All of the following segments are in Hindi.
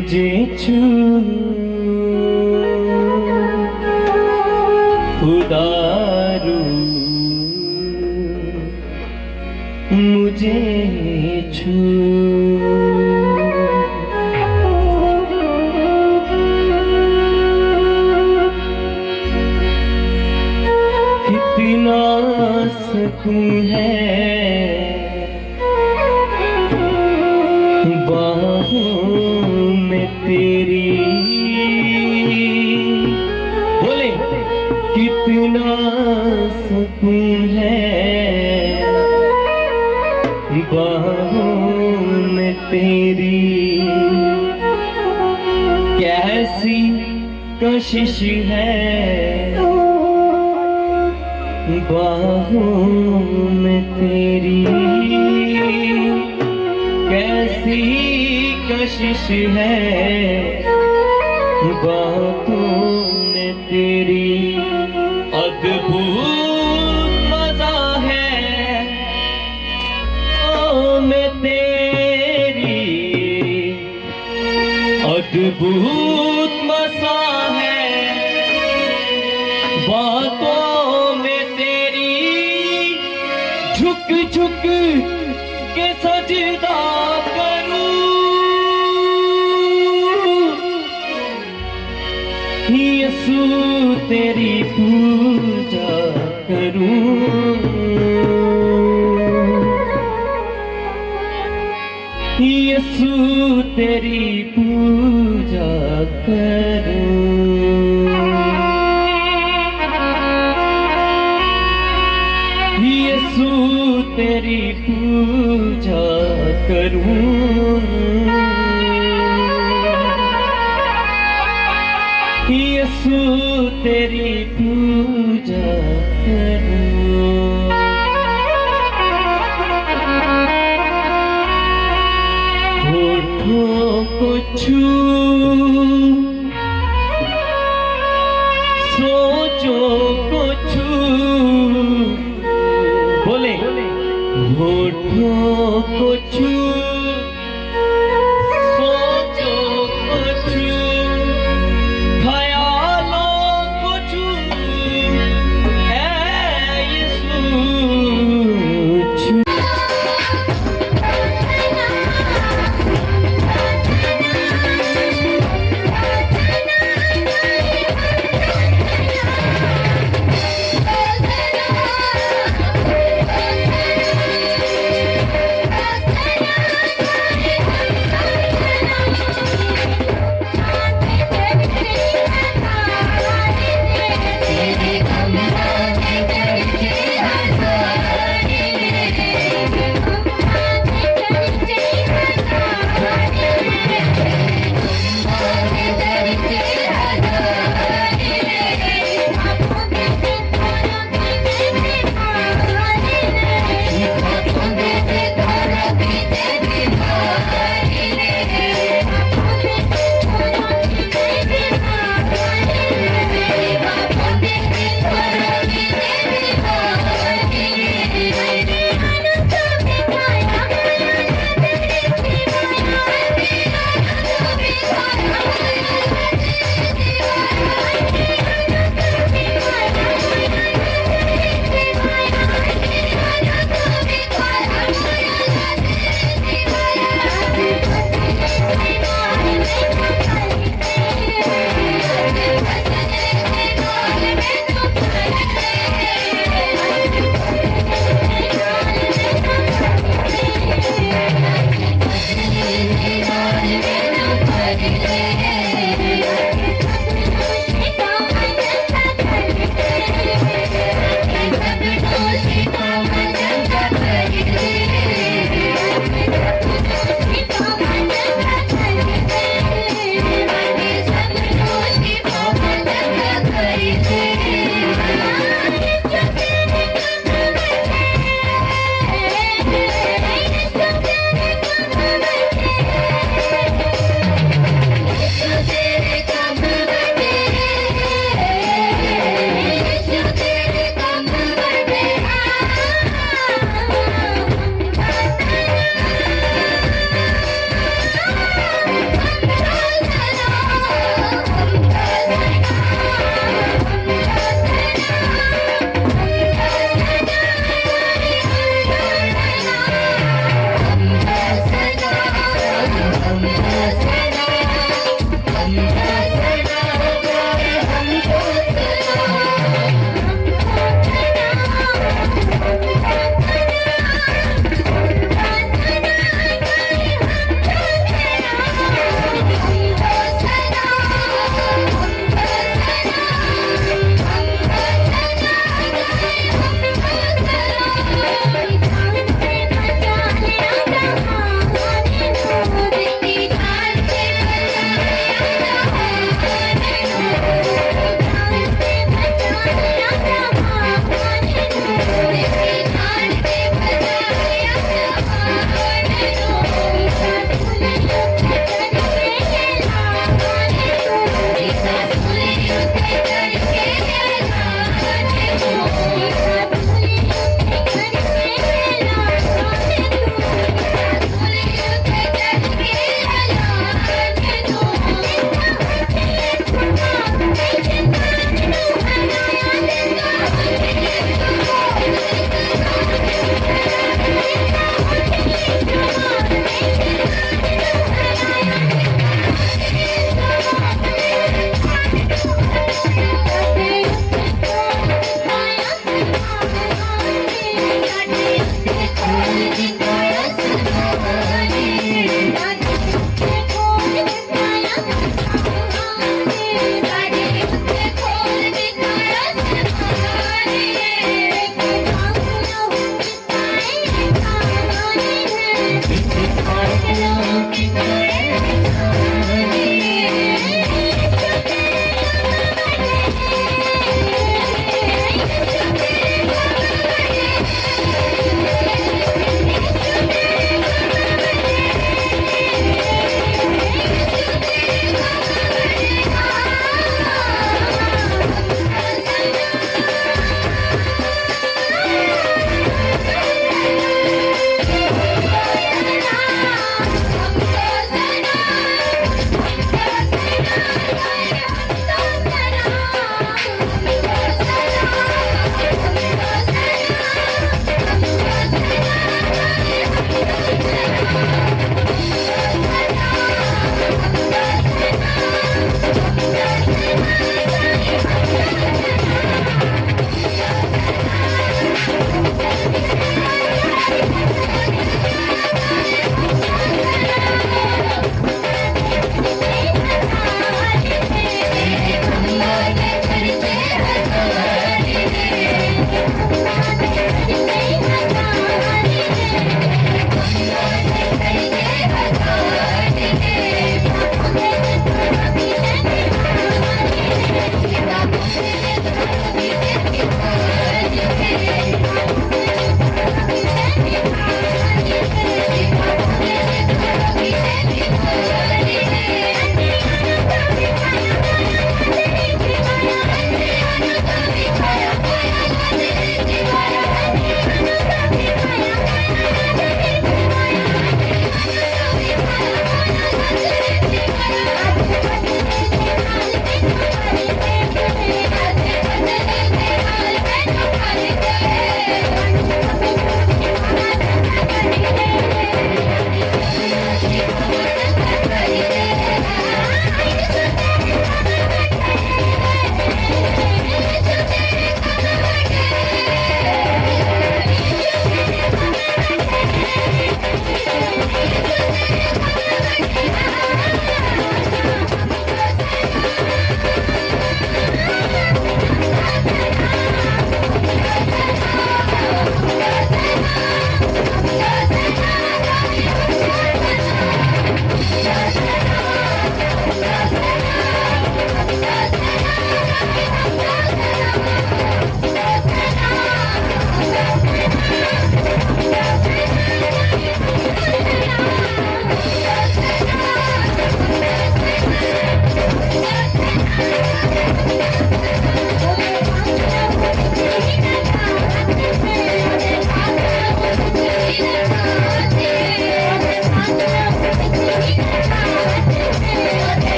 मुझे छू खुदारू मुझे छू कितना सुकून है बाहों में तेरी, बोले कितना सुकून है बाहों में तेरी, कैसी कशिश है बाहों में तेरी, कैसी कशिश है बाहों में तेरी, अद्भुत मजा है ओ में तेरी, अद्भुत मजा है बातों में तेरी, झुक झुक के सजदा यीशु तेरी पूजा करूं, यीशु तेरी पूजा करूं, यीशु तेरी पूजा करूं, यीशु तेरी पूजा करूं, होठों को छू सोचों को छू, बोले होठों को छू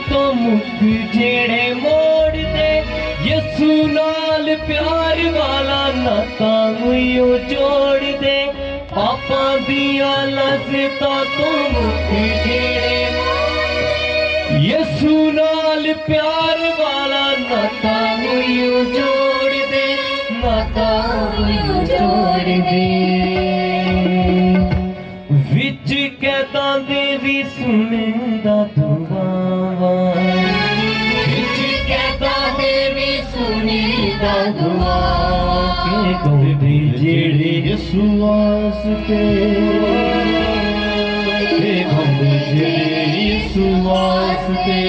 तो मुख जेड़े मोड़ दे यसू नाल प्यार वाला नाता मुइयो जोड़ दे पापा दिया लज़ता तो मुक्ति जेड़े यसू नाल प्यार वाला नाता मुइयो जोड़ दे नाता मुइयो जोड़ दे विच कहता दे भी सुनदा दुआवां विच कहता दे भी सुनदा दुआवां के गौंदे जेड़े यसू वास्ते के गौंदे जेड़े यसू वास्ते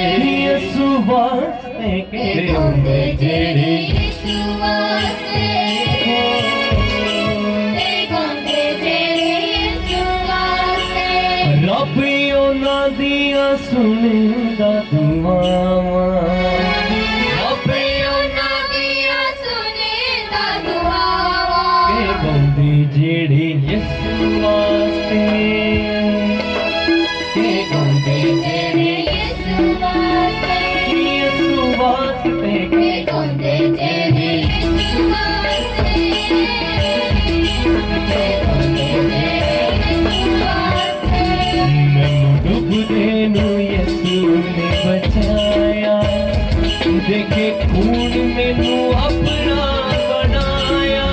के गौंदे जेड़े यीशु वास्ते रब उन्हां दियां सुनदा दुआवां रब उन्हां दियां सुनदा दुआवां के गौंदे जेड़े यसू वास्ते के गौंदे जेड़े यीशु वास्ते के गौंदे जेड़े यीशु वास्ते मैनू डुबदे नू यसू ने बचाया देखे खून मैनू अपना बनाया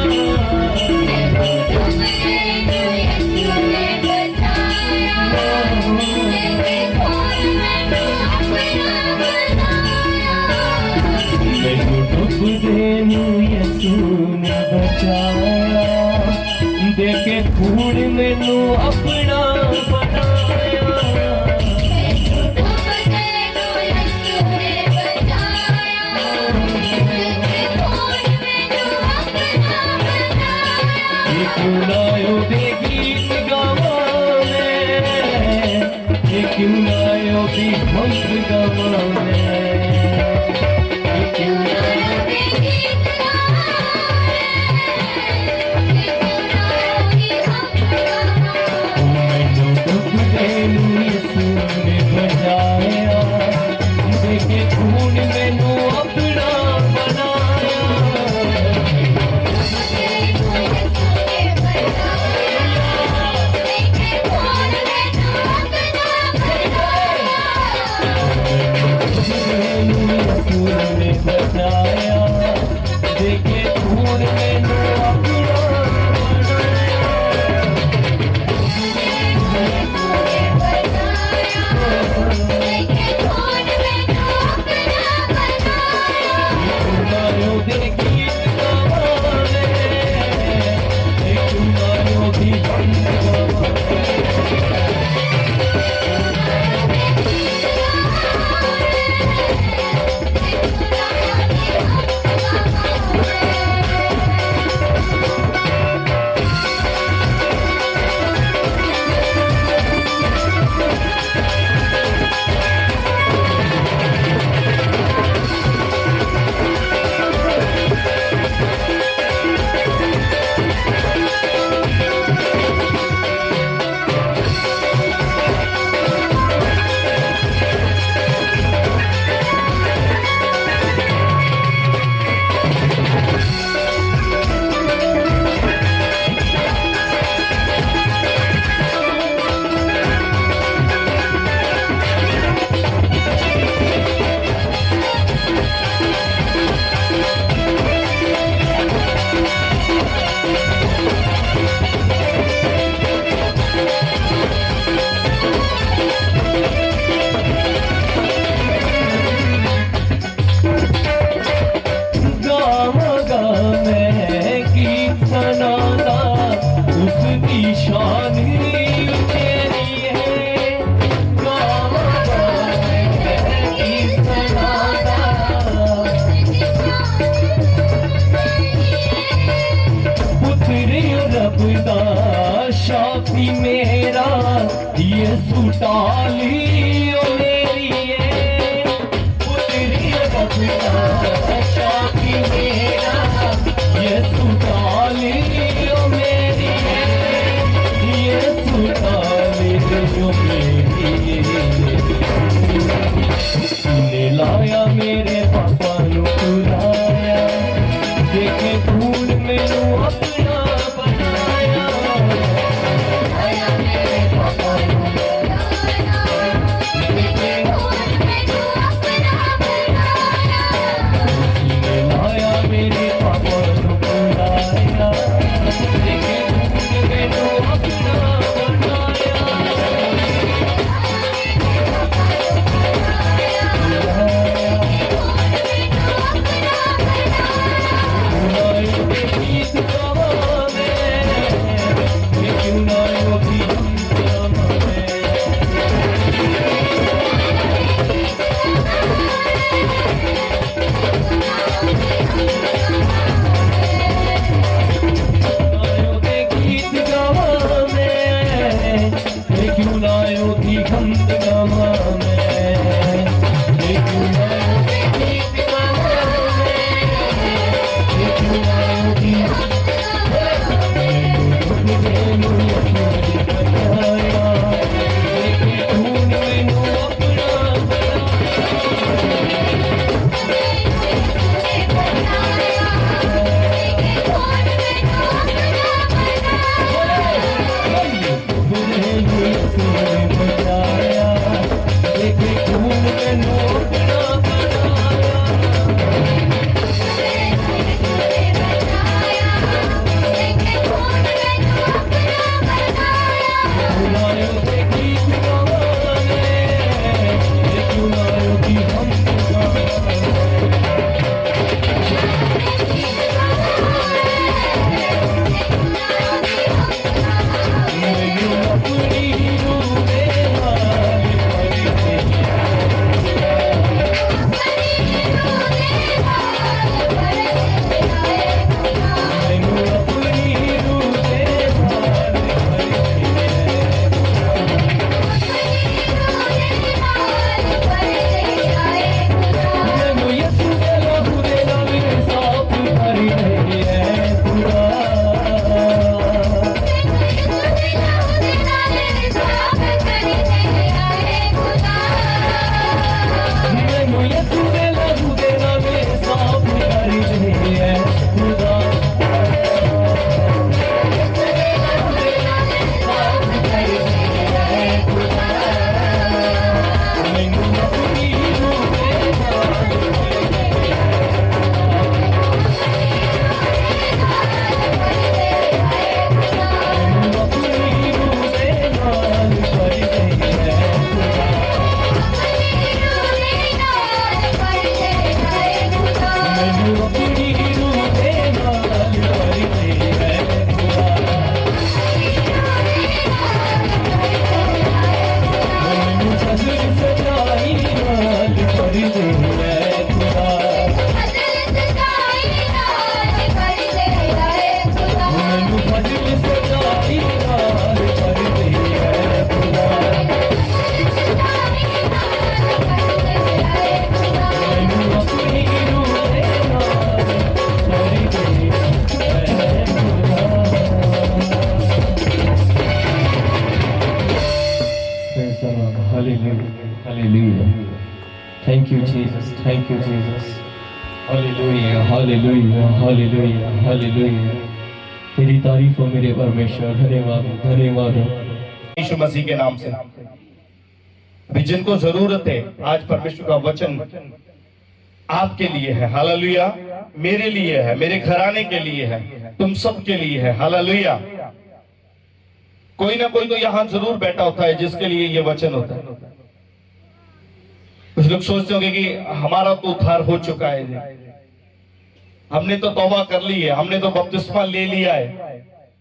मैनू डुबदे नू यसू ने बचाया देखे खून मैनू अपना बनाया क्यों ना योगी गीत गावा मैं क्यों ना योगी भक्त गावा मैं क्यों ना ओ हालेलुया हालेलुया हालेलुया हालेलुया। तेरी तारीफ हो मेरे परमेश्वर, धन्यवाद धन्यवाद। यीशु मसीह के नाम से अभी जिनको जरूरत है, आज परमेश्वर का वचन आपके लिए है। हालेलुया। मेरे लिए है, मेरे घराने के लिए है, तुम सब के लिए है। हालेलुया। कोई ना कोई तो यहां जरूर बैठा होता है जिसके लिए ये वचन होता है। कुछ लोग सोचते होंगे कि हमारा तो उद्धार हो चुका है, हमने तो तौबा कर ली है, हमने तो बपतिस्मा ले लिया है,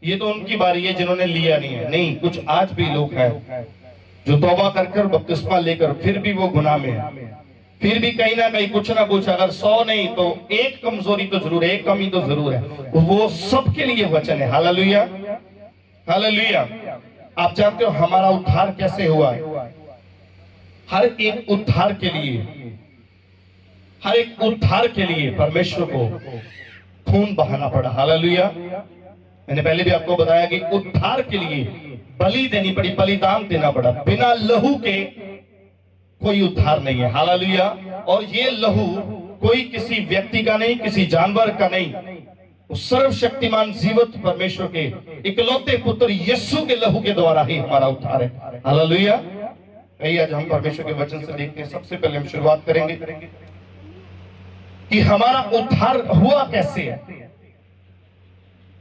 ये तो उनकी बारी है जिन्होंने लिया नहीं है। नहीं, कुछ आज भी लोग हैं जो तौबा कर बपतिस्मा लेकर फिर भी वो गुनाह में है, फिर भी कहीं ना कहीं कुछ ना कुछ, अगर 100 नहीं तो एक कमजोरी तो जरूर है, एक कमी तो जरूर है। वो सबके लिए वचन है। Hallelujah hallelujah. आप जानते हो हमारा उद्धार कैसे हुआ है? हर एक उद्धार के लिए, हर एक उद्धार के लिए परमेश्वर को खून बहाना पड़ा। हालेलुया। मैंने पहले भी आपको बताया कि उद्धार के लिए बलि देनी पड़ी, बलिदान देना पड़ा। बिना लहू के कोई उद्धार नहीं है। हालेलुया। और ये लहू कोई किसी व्यक्ति का नहीं, किसी जानवर का नहीं, सर्वशक्तिमान जीवित परमेश्वर के इकलौते पुत्र यीशु के लहू के द्वारा ही हमारा उद्धार है। हालेलुया। आज हम परमेश्वर के वचन से देखते हैं। सबसे पहले हम शुरुआत करेंगे कि हमारा उद्धार हुआ कैसे है,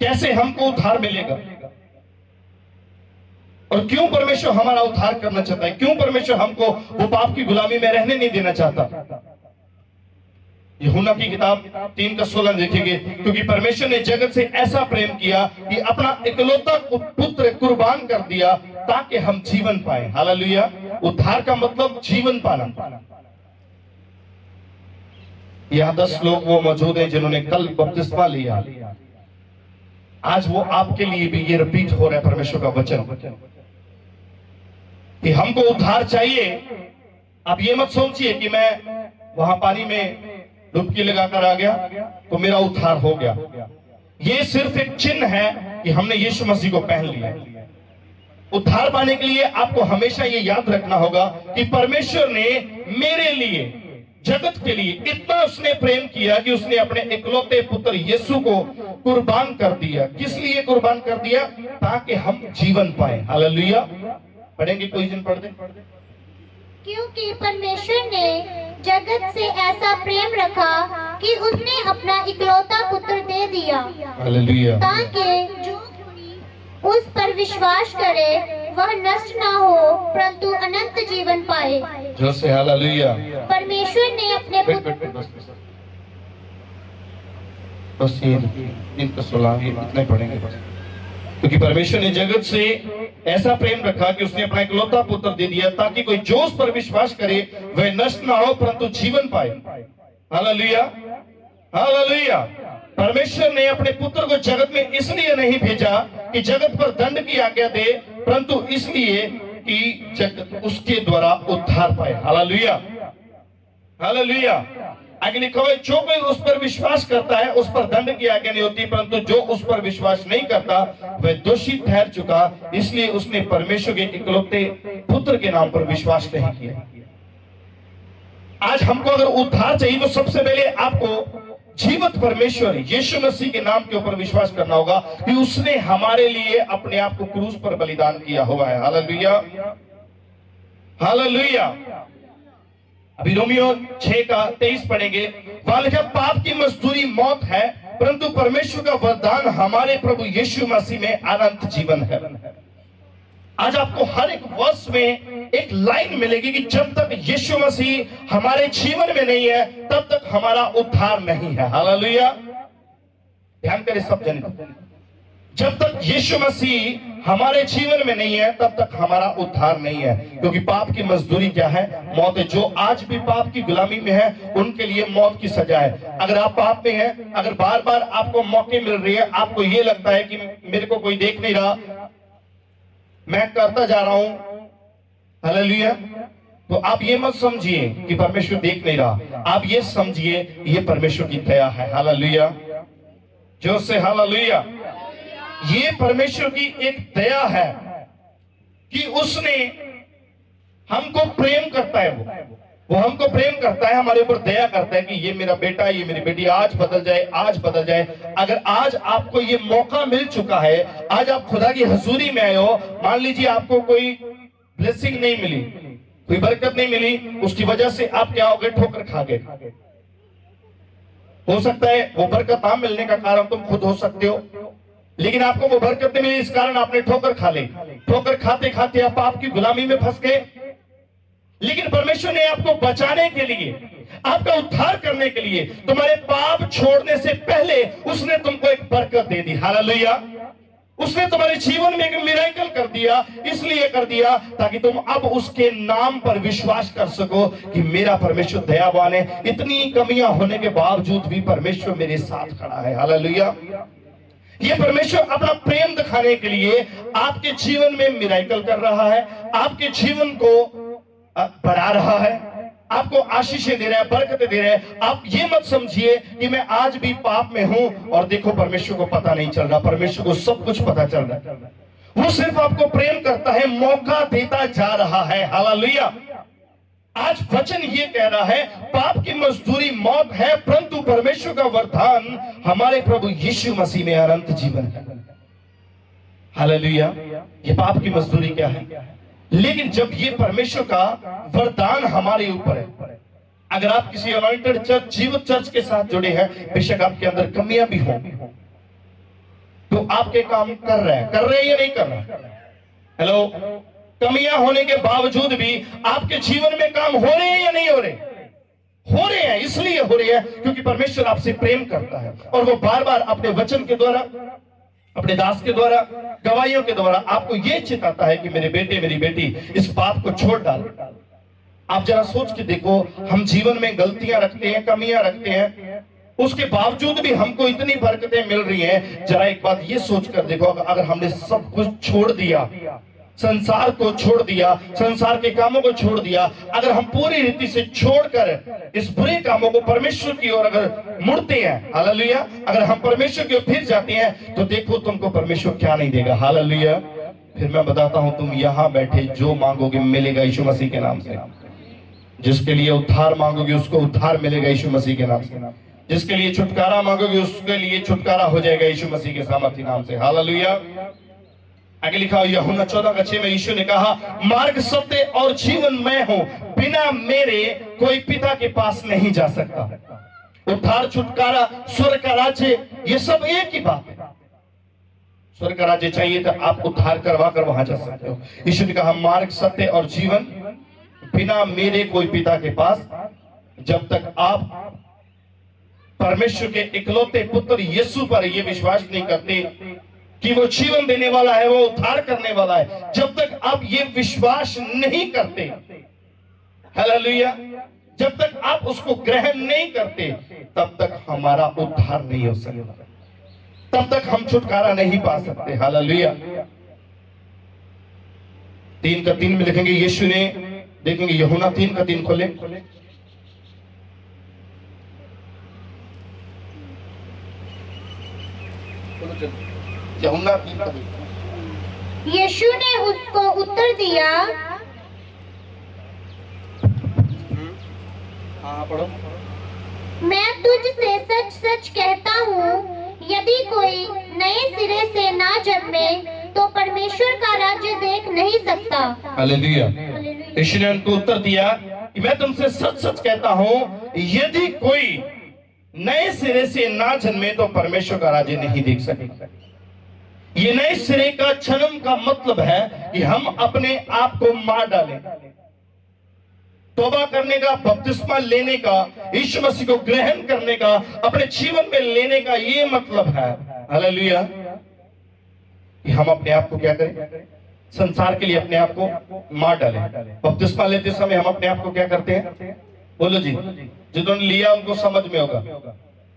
कैसे हमको उद्धार मिलेगा, और क्यों परमेश्वर हमारा उद्धार करना चाहता है, क्यों परमेश्वर हमको वो पाप की गुलामी में रहने नहीं देना चाहता। यूहन्ना की किताब 3:16 देखेंगे, क्योंकि परमेश्वर ने जगत से ऐसा प्रेम किया कि अपना इकलौता पुत्र कुर्बान कर दिया ताकि हम जीवन पाए। हालेलुया। उद्धार का मतलब जीवन पाना। यहां 10 लोग वो मौजूद हैं जिन्होंने कल बपतिस्मा लिया। आज वो आपके लिए भी ये रिपीट हो रहा है परमेश्वर का वचन कि हमको उद्धार चाहिए। आप ये मत सोचिए कि मैं वहां पानी में डुबकी लगाकर आ गया तो मेरा उद्धार हो गया। ये सिर्फ एक चिन्ह है कि हमने यीशु मसीह को पहन लिया। उद्धार पाने के लिए आपको हमेशा ये याद रखना होगा कि परमेश्वर ने मेरे लिए, जगत के लिए इतना उसने प्रेम किया कि उसने अपने इकलौते पुत्र यीशु को कुर्बान कर दिया। किस लिए कुर्बान कर दिया? ताकि हम जीवन पाए। हालेलुया। पढ़ेंगे, कोई जन पढ़ दे। क्योंकि परमेश्वर ने जगत से ऐसा प्रेम रखा कि उसने अपना इकलौता पुत्र दे दिया, हालेलुया, ताकि जो उस पर विश्वास करे वह नष्ट ना हो परंतु अनंत जीवन पाए। जो से हालेलुया। परमेश्वर ने अपने बस ये इनका 16 इतना ही पढ़ेंगे बस। क्योंकि परमेश्वर ने जगत से ऐसा प्रेम रखा कि उसने अपना इकलौता पुत्र दे दिया ताकि कोई जो उस पर विश्वास करे वह नष्ट ना हो परंतु जीवन पाए। Hallelujah hallelujah. परमेश्वर ने अपने पुत्र को जगत में इसलिए नहीं भेजा कि जगत पर दंड की आज्ञा दे, परंतु इसलिए कि जगत उसके द्वारा उद्धार पाए। Hallelujah hallelujah. आगे लिखा हुआ, जो कोई उस पर विश्वास करता है उस पर दंड की आज्ञा नहीं होती, परंतु जो उस पर विश्वास नहीं करता वह दोषी ठहर चुका, इसलिए उसने परमेश्वर के इकलौते पुत्र के नाम पर विश्वास नहीं किया। आज हमको अगर उद्धार चाहिए तो सबसे पहले आपको जीवित परमेश्वर यीशु मसीह के नाम के ऊपर विश्वास करना होगा कि उसने हमारे लिए अपने आप को क्रूस पर बलिदान किया हुआ है। Hallelujah hallelujah. अभी रोमियो 6:23 पढ़ेंगे। वालिका पाप की मजदूरी मौत है, परंतु परमेश्वर का वरदान हमारे प्रभु यीशु मसीह में अनंत जीवन है। आज आपको हर एक वर्ष में एक लाइन मिलेगी कि जब तक यीशु मसीह हमारे जीवन में नहीं है तब तक हमारा उद्धार नहीं है। हालेलुया। ध्यान करें सब जने, जब तक यीशु मसीह हमारे जीवन में नहीं है तब तक हमारा उद्धार नहीं है। क्योंकि पाप की मजदूरी क्या है? मौत है। जो आज भी पाप की गुलामी में है उनके लिए मौत की सजा है। अगर आप पाप में हैं, अगर बार बार आपको मौके मिल रही है, आपको ये लगता है कि मेरे को कोई देख नहीं रहा, मैं करता जा रहा हूं, हालेलुया, तो आप ये मत समझिए कि परमेश्वर देख नहीं रहा। आप ये समझिए ये परमेश्वर की दया है। हालेलुया। जो से हालेलुया। ये परमेश्वर की एक दया है कि उसने हमको प्रेम करता है। वो हमको प्रेम करता है, हमारे ऊपर दया करता है कि ये मेरा बेटा, ये मेरी बेटी आज बदल जाए, आज बदल जाए। अगर आज आपको ये मौका मिल चुका है, आज आप खुदा की हजूरी में आए हो, मान लीजिए आपको कोई ब्लेसिंग नहीं मिली, कोई बरकत नहीं मिली, उसकी वजह से आप क्या हो गए, ठोकर खा गए। हो सकता है वो बरकत ना मिलने का कारण तुम खुद हो सकते हो, लेकिन आपको वो बरकत नहीं मिली, इस कारण आपने ठोकर खा ली। ठोकर खाते खाते आप पाप की गुलामी में फंस गए। लेकिन परमेश्वर ने आपको बचाने के लिए, आपका उद्धार करने के लिए, तुम्हारे पाप छोड़ने से पहले उसने तुमको एक बरकत दे दी। हालेलुया। उसने तुम्हारे जीवन में एक मिरेकल कर दिया, इसलिए कर दिया ताकि तुम अब उसके नाम पर विश्वास कर सको कि मेरा परमेश्वर दयावान है। इतनी कमियां होने के बावजूद भी परमेश्वर मेरे साथ खड़ा है। हालेलुया। ये परमेश्वर अपना प्रेम दिखाने के लिए आपके जीवन में मिरेकल कर रहा है, आपके जीवन को बढ़ा रहा है, आपको आशीषें दे रहा है, बरकतें दे रहा है। आप ये मत समझिए कि मैं आज भी पाप में हूं और देखो परमेश्वर को पता नहीं चल रहा। परमेश्वर को सब कुछ पता चल रहा है। वो सिर्फ आपको प्रेम करता है, मौका देता जा रहा है। हालेलुया। आज वचन ये कह रहा है, पाप की मजदूरी मौत है, परंतु परमेश्वर का वरदान हमारे प्रभु यीशु मसीह में अनंत जीवन है। हालेलुया। ये पाप की मजदूरी क्या है? लेकिन जब ये परमेश्वर का वरदान हमारे ऊपर है, अगर आप किसी अनॉइंटेड चर्च, जीवित चर्च के साथ जुड़े हैं, बेशक आपके अंदर कमियां भी हों, तो आपके काम कर रहे हैं या नहीं कर रहे? हेलो। कमियां होने के बावजूद भी आपके जीवन में काम हो रहे हैं या नहीं हो रहे? हो रहे हैं। इसलिए हो रहे हैं क्योंकि परमेश्वर आपसे प्रेम करता है और वो बार बार अपने वचन के द्वारा, अपने दास के द्वारा, गवाहियों के द्वारा आपको यह चिताता है कि मेरे बेटे, मेरी बेटी, इस पाप को छोड़ डाल। आप जरा सोच के देखो, हम जीवन में गलतियां रखते हैं, कमियां रखते हैं, उसके बावजूद भी हमको इतनी बरकतें मिल रही हैं। जरा एक बात ये सोच कर देखो, अगर हमने सब कुछ छोड़ दिया, संसार को छोड़ दिया, संसार के कामों को छोड़ दिया, अगर हम पूरी रीति से छोड़कर इस बुरे कामों को परमेश्वर की ओर अगर मुड़ते हैं, हालेलुया, अगर हम परमेश्वर की ओर फिर जाते हैं, तो देखो तुमको परमेश्वर क्या नहीं देगा। हालेलुया। फिर मैं बताता हूं, तुम यहां बैठे जो मांगोगे मिलेगा यीशु मसीह के नाम से। जिसके लिए उद्धार मांगोगे उसको उद्धार मिलेगा यीशु मसीह के नाम से। जिसके लिए छुटकारा मांगोगे उसके लिए छुटकारा हो जाएगा यीशु मसीह के सामर्थी नाम से। हालेलुया। आगे लिखा हुआ यूहन्ना 14:6 में यीशु ने कहा, मार्ग, सत्य और जीवन मैं हूं, बिना मेरे कोई पिता के पास नहीं जा सकता। उद्धार, छुटकारा, स्वर्ग का राज्य, ये सब एक ही बात है। स्वर्ग का राज्य चाहिए तो आप उद्धार करवा कर वहां जा सकते हो। यीशु ने कहा, मार्ग, सत्य और जीवन, बिना मेरे कोई पिता के पास, जब तक आप परमेश्वर के इकलौते पुत्र यीशु पर यह विश्वास नहीं करते कि वो जीवन देने वाला है, वो उद्धार करने वाला है, जब तक आप ये विश्वास नहीं करते, हालेलुया, जब तक आप उसको ग्रहण नहीं करते, तब तक हमारा उद्धार नहीं हो सकता, तब तक हम छुटकारा नहीं पा सकते। हालेलुया। 3:3 में लिखेंगे, यीशु ने, देखेंगे यूहन्ना 3:3 खोले। यूहन्ना 3:3। यीशु ने उसको उत्तर दिया, पढ़ो। मैं तुझसे सच सच कहता हूँ, यदि कोई नए सिरे से ना जन्मे तो परमेश्वर का राज्य देख नहीं सकता। हालेलुया। यीशु ने उनको उत्तर दिया कि मैं तुमसे सच सच कहता हूँ, यदि कोई नए सिरे से ना जन्मे तो परमेश्वर का राज्य नहीं देख सकेगा। ये नए सिरे का जन्म का मतलब है कि हम अपने आप को मार डालें, तौबा करने का, बपतिस्मा लेने का, यीशु मसीह को ग्रहण करने का, अपने जीवन में लेने का ये मतलब है। हालेलुया। कि हम अपने आप को क्या करें? संसार के लिए अपने आप को मार डालें। बपतिस्मा लेते समय हम अपने आप को क्या करते हैं? बोलो जी, जिन्होंने लिया उनको समझ में होगा।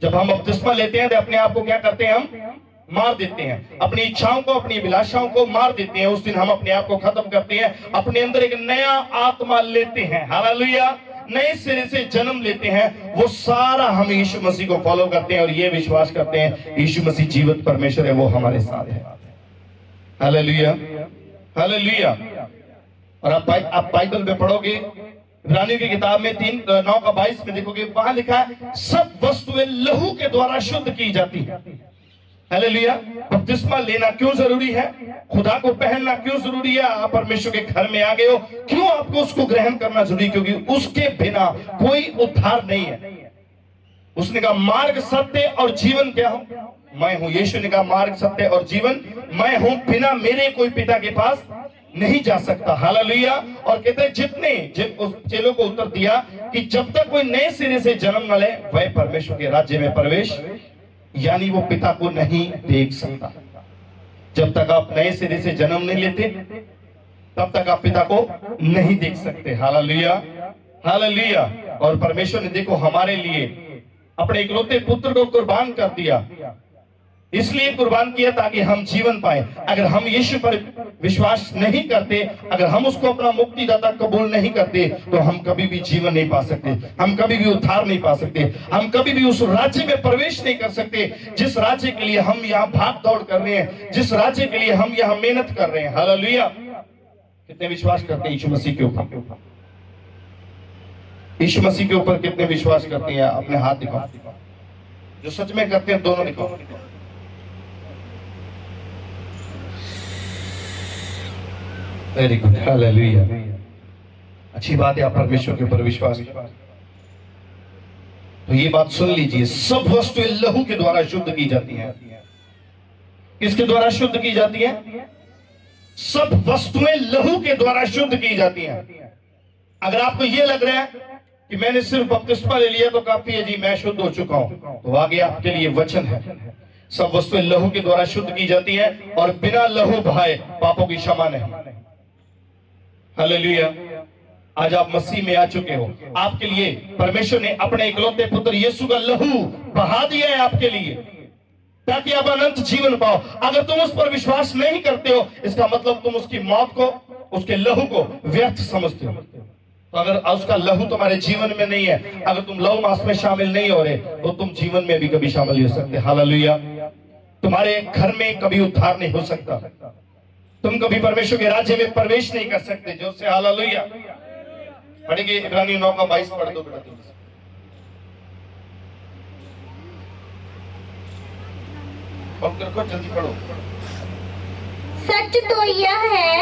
जब हम बपतिस्मा लेते हैं तो अपने आप को क्या करते हैं? हम मार देते हैं, अपनी इच्छाओं को, अपनी अभिलाषाओं को मार देते हैं। उस दिन हम अपने आप को खत्म करते हैं, अपने अंदर एक नया आत्मा लेते हैं। हालेलुया। नए सिरे से जन्म लेते हैं। वो सारा हम यीशु मसीह को फॉलो करते हैं और ये विश्वास करते हैं यीशु मसीह जीवित परमेश्वर है, वो हमारे साथ है। हालेलुया। हालेलुया। और आप बाइबल में पढ़ोगे इब्रानियों की किताब में 3:9-22 में देखोगे, वहां लिखा है सब वस्तुएं लहू के द्वारा शुद्ध की जाती है। हालेलुया। बपतिस्मा लेना क्यों जरूरी है? खुदा को पहनना क्यों जरूरी है? आप परमेश्वर के घर में आ गए हो, क्यों आपको उसको ग्रहण करना जरूरी? क्योंकि उसके बिना कोई उद्धार नहीं है। उसने कहा मार्ग, सत्य और जीवन क्या हूं? मैं हूं। यीशु ने कहा मार्ग, सत्य और जीवन मैं हूं, बिना मेरे कोई पिता के पास नहीं जा सकता। हालेलुया। और कहते हैं चेलों को उत्तर दिया कि जब तक कोई नए सिरे से जन्म न ले वह परमेश्वर के राज्य में प्रवेश, यानी वो पिता को नहीं देख सकता। जब तक आप नए सिरे से जन्म नहीं लेते तब तक आप पिता को नहीं देख सकते। Hallelujah, hallelujah. और परमेश्वर ने देखो हमारे लिए अपने इकलौते पुत्र को कुर्बान कर दिया। इसलिए कुर्बान किया ताकि हम जीवन पाए। अगर हम यीशु पर विश्वास नहीं करते, अगर हम उसको अपना मुक्तिदाता कबूल नहीं करते, तो हम कभी भी जीवन नहीं पा सकते, हम कभी भी उद्धार नहीं पा सकते, हम कभी भी उस राज्य में प्रवेश नहीं कर सकते जिस राज्य के लिए हम यहाँ भाग दौड़ कर रहे हैं, जिस राज्य के लिए हम यहाँ मेहनत कर रहे हैं। हालेलुया। कितने विश्वास करते हैं यीशु मसीह के ऊपर? यीशु मसीह के ऊपर कितने विश्वास करते हैं? अपने हाथ दिखाओ। जो सच में करते हैं दोनों दिखाओ। Very good, hallelujah. अच्छी बात है आप परमेश्वर के ऊपर विश्वास। तो ये बात सुन लीजिए, सब वस्तुएं लहू के द्वारा शुद्ध की जाती हैं। किसके द्वारा शुद्ध की जाती हैं? सब वस्तुएं लहू के द्वारा शुद्ध की जाती हैं। अगर आपको ये लग रहा है कि मैंने सिर्फ बपतिस्मा ले लिया तो काफी है जी, मैं शुद्ध हो चुका हूं, तो आगे आपके लिए वचन है। सब वस्तुएं लहू के द्वारा शुद्ध की जाती है और बिना लहू बहाए पापों की क्षमा नहीं। हालेलुया। आज आप मसीह में आ चुके हो, आपके लिए परमेश्वर ने अपने इकलौते पुत्र यीशु का लहू बहा दिया है आपके लिए, ताकि आप अनंत जीवन पाओ। अगर तुम उस पर विश्वास नहीं करते हो, इसका मतलब तुम उसकी मौत को, उसके लहू को व्यर्थ समझते हो। तो अगर उसका लहू तुम्हारे जीवन में नहीं है, अगर तुम लहू मास में शामिल नहीं हो रहे, तो तुम जीवन में भी कभी शामिल नहीं हो सकते। हालेलुया। तुम्हारे घर में कभी उद्धार नहीं हो सकता, तुम कभी परमेश्वर के राज्य में प्रवेश नहीं कर सकते। जो से हालेलुया। पढ़ेंगे इब्रानियों 9:22 पढ़ दो बेटा। जल्दी पढ़ो। सच तो यह है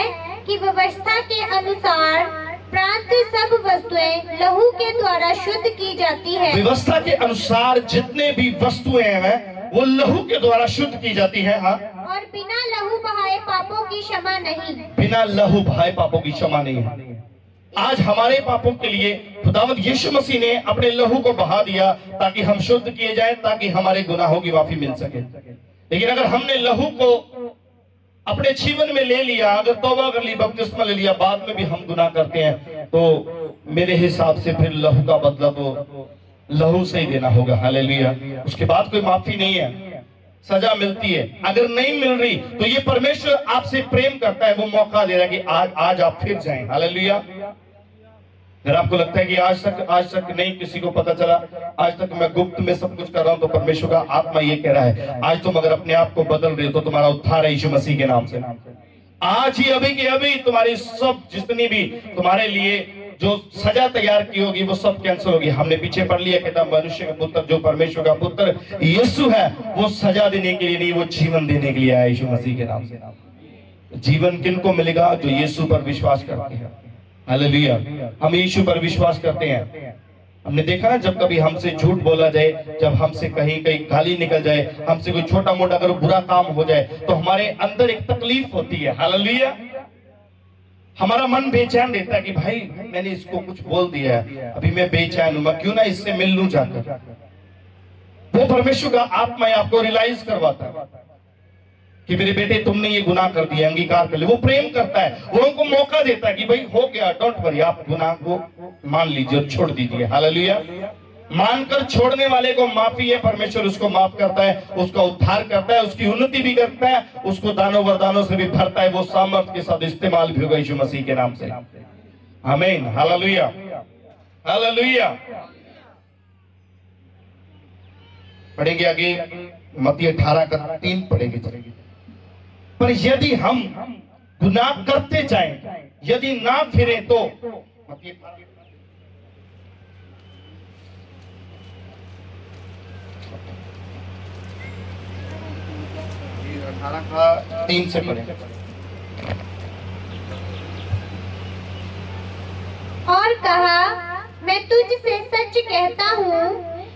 कि व्यवस्था के अनुसार प्राप्त सब वस्तुएं लहू के द्वारा शुद्ध की जाती है। व्यवस्था के अनुसार जितने भी वस्तुएं हैं वो लहू के द्वारा शुद्ध की जाती है। हाँ। और बिना लहू बहाए पापों की क्षमा नहीं। बिना लहू बहाए पापों की क्षमा नहीं है। आज हमारे पापों के लिए खुदावंद यीशु मसीह ने अपने लहू को बहा दिया ताकि हम शुद्ध किए जाएं, ताकि हमारे गुनाहों की माफी मिल सके। लेकिन अगर हमने लहू को अपने जीवन में ले लिया, अगर तौबा कर ली, बपतिस्मा ले लिया, बाद में भी हम गुनाह करते हैं, तो मेरे हिसाब से फिर लहू का बदला तो लहू से ही देना होगा। हालेलुया। उसके बाद कोई माफी नहीं है, सजा मिलती है। अगर नहीं मिल रही तो ये परमेश्वर आपसे प्रेम करता है, वो मौका दे रहा है कि आज आप फिर जाएं। हालेलुया। अगर आपको लगता है कि आज तक नहीं किसी को पता चला, आज तक मैं गुप्त में सब कुछ कर रहा हूं, तो परमेश्वर का आत्मा ये कह रहा है आज तुम अगर अपने आप को बदल रहे हो तो तुम्हारा उद्धार है यीशु मसीह के नाम से। आज ही अभी के अभी तुम्हारी सब जितनी भी तुम्हारे लिए जो सजा तैयार की होगी वो सब कैंसिल होगी। हमने पीछे पढ़ लिया कि मनुष्य का पुत्र जो परमेश्वर का पुत्र यीशु है, वो सजा देने के लिए नहीं, वो जीवन देने के लिए आया यीशु मसीह के नाम से। जीवन किनको मिलेगा? जो यीशु पर विश्वास करते हैं। हालेलुया। हम यीशु पर विश्वास करते हैं। हमने देखा ना, जब कभी हमसे झूठ बोला जाए, जब हमसे कहीं गाली निकल जाए, हमसे कोई छोटा मोटा अगर बुरा काम हो जाए, तो हमारे अंदर एक तकलीफ होती है। हालेलुया। हमारा मन बेचैन रहता है कि भाई मैंने इसको कुछ बोल दिया है, अभी मैं बेचैन हूं, मैं क्यों ना इससे मिल लूं जाकर। वो परमेश्वर का आत्मा आपको रियलाइज करवाता है कि मेरे बेटे तुमने ये गुनाह कर दिया, अंगीकार कर ले। वो प्रेम करता है, वो उनको मौका देता है कि भाई हो गया, डोंट वरी, आप गुनाह को मान लीजिए और छोड़ दीजिए। हालेलुया। मानकर छोड़ने वाले को माफी है, परमेश्वर उसको माफ करता है, उसका उद्धार करता है, उसकी उन्नति भी करता है, उसको दानों वरदानों से भी भरता है, वो सामर्थ्य के साथ इस्तेमाल भी होगा यीशु मसीह के नाम से। आमीन। हालेलुया। हालेलुया। पढ़ेंगे आगे मत्ती 18:3 पढ़ेंगे। पर यदि हम गुनाह करते जाएं, यदि ना फिरे तो 18 का 3 से पढ़े। और कहा, मैं तुझसे सच कहता हूँ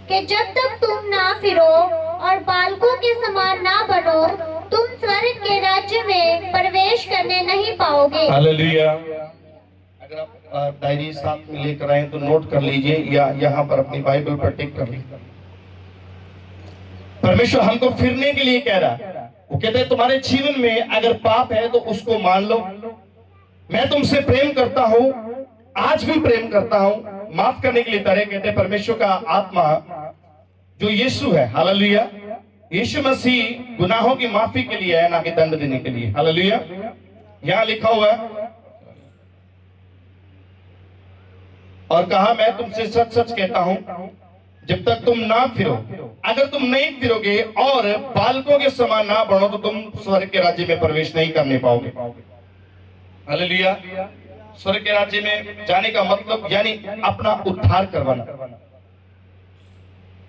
कि जब तक तुम ना फिरो और बालकों के समान ना बनो, तुम स्वर्ग के राज्य में प्रवेश करने नहीं पाओगे। हालेलुया। अगर आप डायरी साथ में लेकर आए तो नोट कर लीजिए, या यहाँ पर अपनी बाइबल पर टिक कर लीजिए। परमेश्वर हमको फिरने के लिए कह रहा है। वो कहते हैं तुम्हारे जीवन में अगर पाप है तो उसको मान लो, मैं तुमसे प्रेम करता हूं, आज भी प्रेम करता हूं, माफ करने के लिए तरह। कहते हैं परमेश्वर का आत्मा जो यीशु है, हालेलुया, यीशु मसीह गुनाहों की माफी के लिए है, ना कि दंड देने के लिए। हालेलुया। यहां लिखा हुआ है, और कहा, मैं तुमसे सच सच कहता हूं, जब तक तुम ना फिरो, अगर तुम नहीं फिरोगे और बालकों के समान ना बढ़ो, तो तुम स्वर्ग के राज्य में प्रवेश नहीं करने पाओगे। हालेलुया। स्वर्ग के राज्य में जाने का मतलब यानी अपना उद्धार करवाना,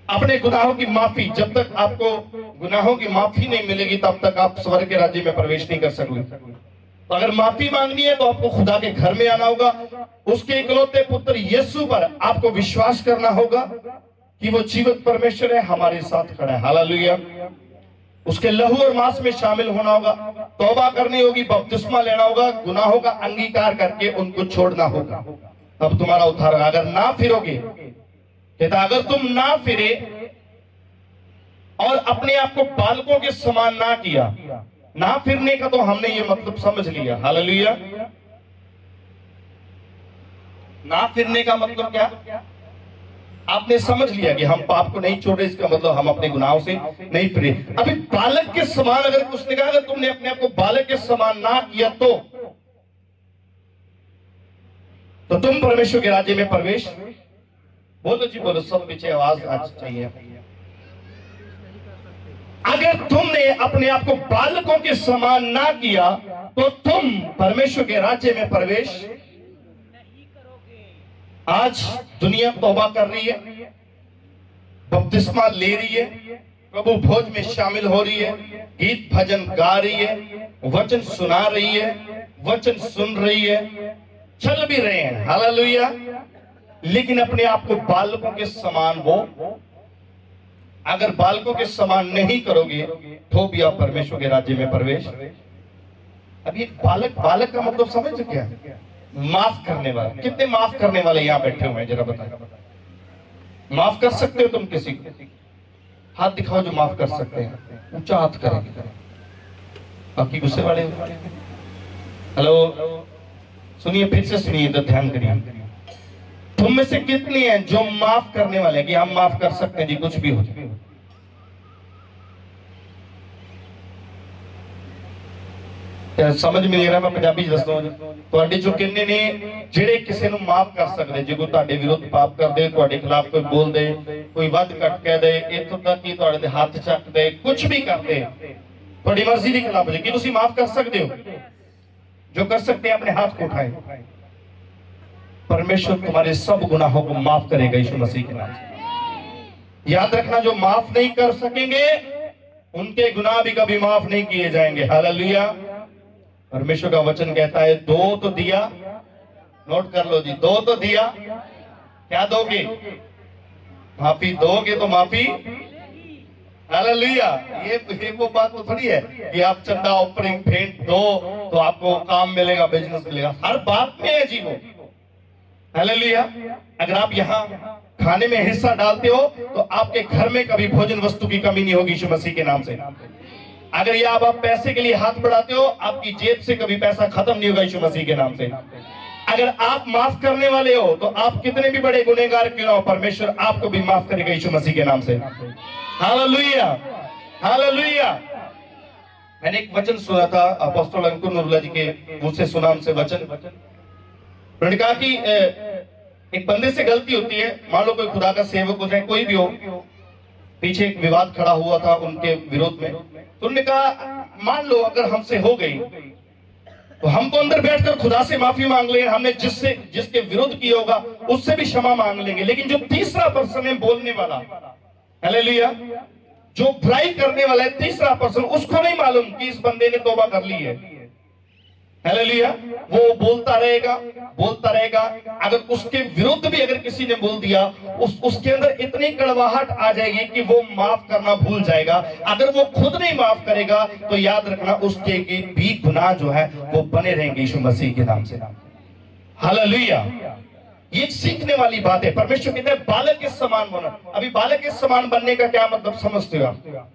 अपने गुनाहों की माफी। जब तक आपको गुनाहों की माफी नहीं मिलेगी, तब तक आप स्वर्ग के राज्य में प्रवेश नहीं कर सकोगे। तो अगर माफी मांगनी है तो आपको खुदा के घर में आना होगा, उसके इकलौते पुत्र यीशु पर आपको विश्वास करना होगा कि वो जीवित परमेश्वर है, हमारे साथ खड़ा है। हालेलुया। उसके लहू और मांस में शामिल होना होगा, तौबा करनी होगी, बपतिस्मा लेना होगा, गुनाहों का अंगीकार करके उनको छोड़ना होगा, तब तुम्हारा उद्धार होगा। अगर ना फिरोगे, कहता अगर तुम ना फिरे और अपने आप को बालकों के समान ना किया, ना फिरने का तो हमने ये मतलब समझ लिया। हालेलुया। ना फिरने का मतलब क्या? आपने समझ लिया कि हम पाप को नहीं छोड़े, इसका मतलब हम अपने गुनाहों से नहीं फिरे। अभी बालक के समान, अगर उसने कहा अगर तुमने अपने आप को बालक के समान ना किया तो तुम परमेश्वर के राज्य में प्रवेश, बोलो जी बोलो, सब पीछे आवाज आज चाहिए। अगर तुमने अपने आप को बालकों के समान ना किया तो तुम परमेश्वर के राज्य में प्रवेश। आज दुनिया तौबा कर रही है, बपतिस्मा ले रही है, प्रभु भोज में शामिल हो रही है, गीत भजन गा रही है, वचन सुना रही है, वचन सुन रही है, चल भी रहे हैं। हालेलुया। लेकिन अपने आप को बालकों के समान वो, अगर बालकों के समान नहीं करोगे तो भी आप परमेश्वर के राज्य में प्रवेश। अभी बालक, बालक का मतलब समझ क्या? माफ करने वाला। कितने माफ करने वाले यहाँ बैठे हुए हैं, जरा बताओ। माफ कर सकते हो तुम किसी को? हाथ दिखाओ जो माफ कर सकते हैं, ऊंचा हाथ करेंगे। बाकी गुस्से वाले, हेलो सुनिए, फिर से सुनिए, इधर ध्यान करिए। तुम में से कितने हैं जो माफ करने वाले हैं कि हम माफ कर सकते हैं जी, कुछ भी हो जाए? समझ में नहीं रहा, मैं पंजाबी दसदा ਤੁਹਾਡੇ ਚੋਂ ਕਿੰਨੇ ਨੇ ਜਿਹੜੇ ਕਿਸੇ ਨੂੰ ਮਾਫ ਕਰ ਸਕਦੇ? ਜੇ ਕੋਈ ਤੁਹਾਡੇ ਵਿਰੁੱਧ ਪਾਪ ਕਰਦੇ, ਤੁਹਾਡੇ ਖਿਲਾਫ ਕੋਈ ਬੋਲਦੇ, ਕੋਈ ਵੱਧ ਘੱਟ ਕਹਦੇ, ਇੱਥੋਂ ਤੱਕ ਕਿ ਤੁਹਾਡੇ ਤੇ ਹੱਥ ਚੱਕਦੇ, ਕੁਝ ਵੀ ਕਰਦੇ, ਤੁਹਾਡੀ ਮਰਜ਼ੀ ਦੇ ਖਿਲਾਫ, ਜੇ ਕੀ ਤੁਸੀਂ ਮਾਫ ਕਰ ਸਕਦੇ ਹੋ? जो कर सकते हैं अपने हाथ को उठाएं। परमेश्वर तुम्हारे सब गुनाहों को माफ करेगा यीशु मसीह के नाम से। याद रखना, जो माफ नहीं कर सकेंगे उनके गुनाह भी कभी माफ नहीं किए जाएंगे। हालेलुया। परमेश्वर का वचन कहता है, दो तो दिया, नोट कर लो जी, दो तो दिया, क्या दोगे? माफी दोगे तो माफी। हालेलुया। ये वो बात तो थोड़ी है कि आप चंदा ऑफरिंग भेंट दो तो आपको काम मिलेगा, बिजनेस मिलेगा, हर बात में है जी वो। हालेलुया। अगर आप यहाँ खाने में हिस्सा डालते हो तो आपके घर में कभी भोजन वस्तु की कमी नहीं होगी यीशु मसीह के नाम से। अगर ये आप पैसे के लिए हाथ बढ़ाते हो, आपकी जेब से कभी पैसा खत्म नहीं होगा यीशु मसीह के नाम से। अगर आप माफ करने वाले हो तो आप कितने भी बड़े गुनहगार क्यों ना हो, परमेश्वर आपको भी माफ करेगा यीशु मसीह के नाम से। हालेलुया। हालेलुया। मैंने एक वचन सुना था अपोस्टल अंकुर नूरुल्लाह जी के मुंह से, सुना उनसे वचन। उन्होंने कहा कि एक बंदे से गलती होती है, मान लो कोई खुदा का सेवक हो, चाहे कोई भी हो, पीछे एक विवाद खड़ा हुआ था उनके विरोध में, तो उन्होंने कहा मान लो अगर हमसे हो गई तो हम तो अंदर बैठकर खुदा से माफी मांग लेंगे, हमने जिसके विरोध किया होगा उससे भी क्षमा मांग लेंगे, लेकिन जो तीसरा पर्सन है बोलने वाला, हालेलुया, जो बुराई करने वाला है तीसरा पर्सन, उसको नहीं मालूम कि इस बंदे ने तौबा कर ली है। हालेलुया। वो बोलता रहेगा। अगर उसके विरुद्ध भी अगर किसी ने बोल दिया, उसके अंदर इतनी कड़वाहट आ जाएगी कि वो माफ करना भूल जाएगा। अगर वो खुद नहीं माफ करेगा तो याद रखना उसके भी गुनाह जो है वो बने रहेंगे यीशु मसीह के नाम से। हालेलुया। ये एक सीखने वाली बात है। परमेश्वर कहते हैं बालक के समान बनो। अभी बालक के समान बनने का क्या मतलब समझते हो आप?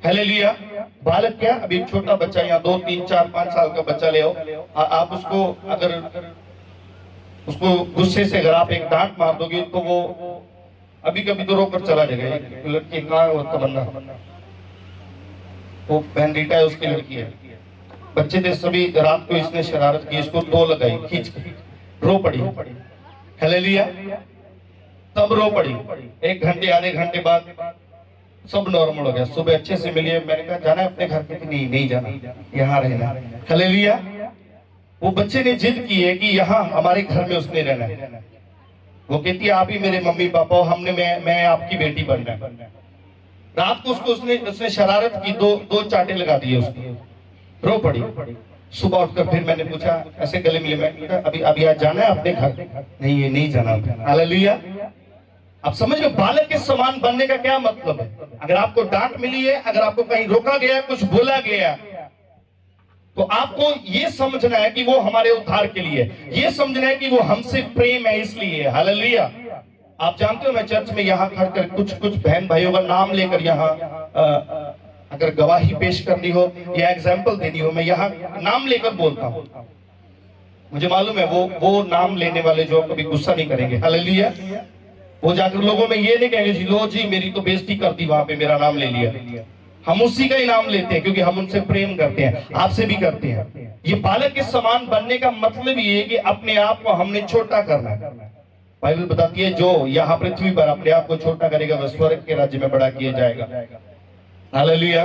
हालेलुया। बालक क्या? अभी एक छोटा बच्चा, यहाँ 2, 3, 4, 5 साल का बच्चा ले आओ, आप उसको अगर उसको गुस्से से अगर आप एक डांट मार दोगे तो वो अभी कभी तो रोकर चला जाएगा। एक लड़की कहाँ है, तमन्ना, वो बहन रीटा है, उसकी लड़की है। बच्चे थे सभी, रात को इसने शरारत की, इसको 2 लगाई, खींच के रो पड़ी। हालेलुया। तब रो पड़ी। 1 घंटे आधे घंटे बाद सब नॉर्मल हो गया। सुबह अच्छे से मिली, मैंने कहा जाना है अपने घर पे? नहीं जाना, यहाँ रहना। हालेलुया। वो बच्चे ने जिद की है कि यहाँ हमारे घर में उसने रहना है। वो कहती है आप ही मेरे मम्मी पापा, हमने मैं आपकी बेटी बनना है। रात को उसने शरारत की, 2 चाटे लगा दिए उसको, रो पड़ी। सुबह उठकर फिर मैंने पूछा, ऐसे गले मिले, मैं अभी आज जाना है अपने घर? नहीं, ये नहीं जाना। हालेलुया। आप समझ लो बालक के समान बनने का क्या मतलब है। अगर आपको डांट मिली है, अगर आपको कहीं रोका गया, कुछ बोला गया, तो आपको ये समझना है कि वो हमारे उद्धार के लिए, ये समझना है कि वो हमसे प्रेम है इसलिए। हालेलुया। आप जानते हो मैं चर्च में यहाँ खड़ कर कुछ बहन भाइयों का नाम लेकर यहाँ अगर गवाही पेश करनी हो या एग्जाम्पल देनी हो, मैं यहाँ नाम लेकर बोलता हूँ। मुझे मालूम है वो नाम लेने वाले जो कभी गुस्सा नहीं करेंगे। हालेलुया। वो जाकर लोगों में ये नहीं कहेंगे जी लो जी मेरी तो बेइज्जती कर दी, वहां पे मेरा नाम ले लिया। हम उसी का ही नाम लेते हैं क्योंकि हम उनसे प्रेम करते हैं, आपसे भी करते हैं। ये बालक के समान बनने का मतलब ये है कि अपने आप को हमने छोटा करना है। बाइबल बताती है जो यहाँ पृथ्वी पर अपने आप को छोटा करेगा वह स्वर्ग के राज्य में बड़ा किया जाएगा। हालेलुया।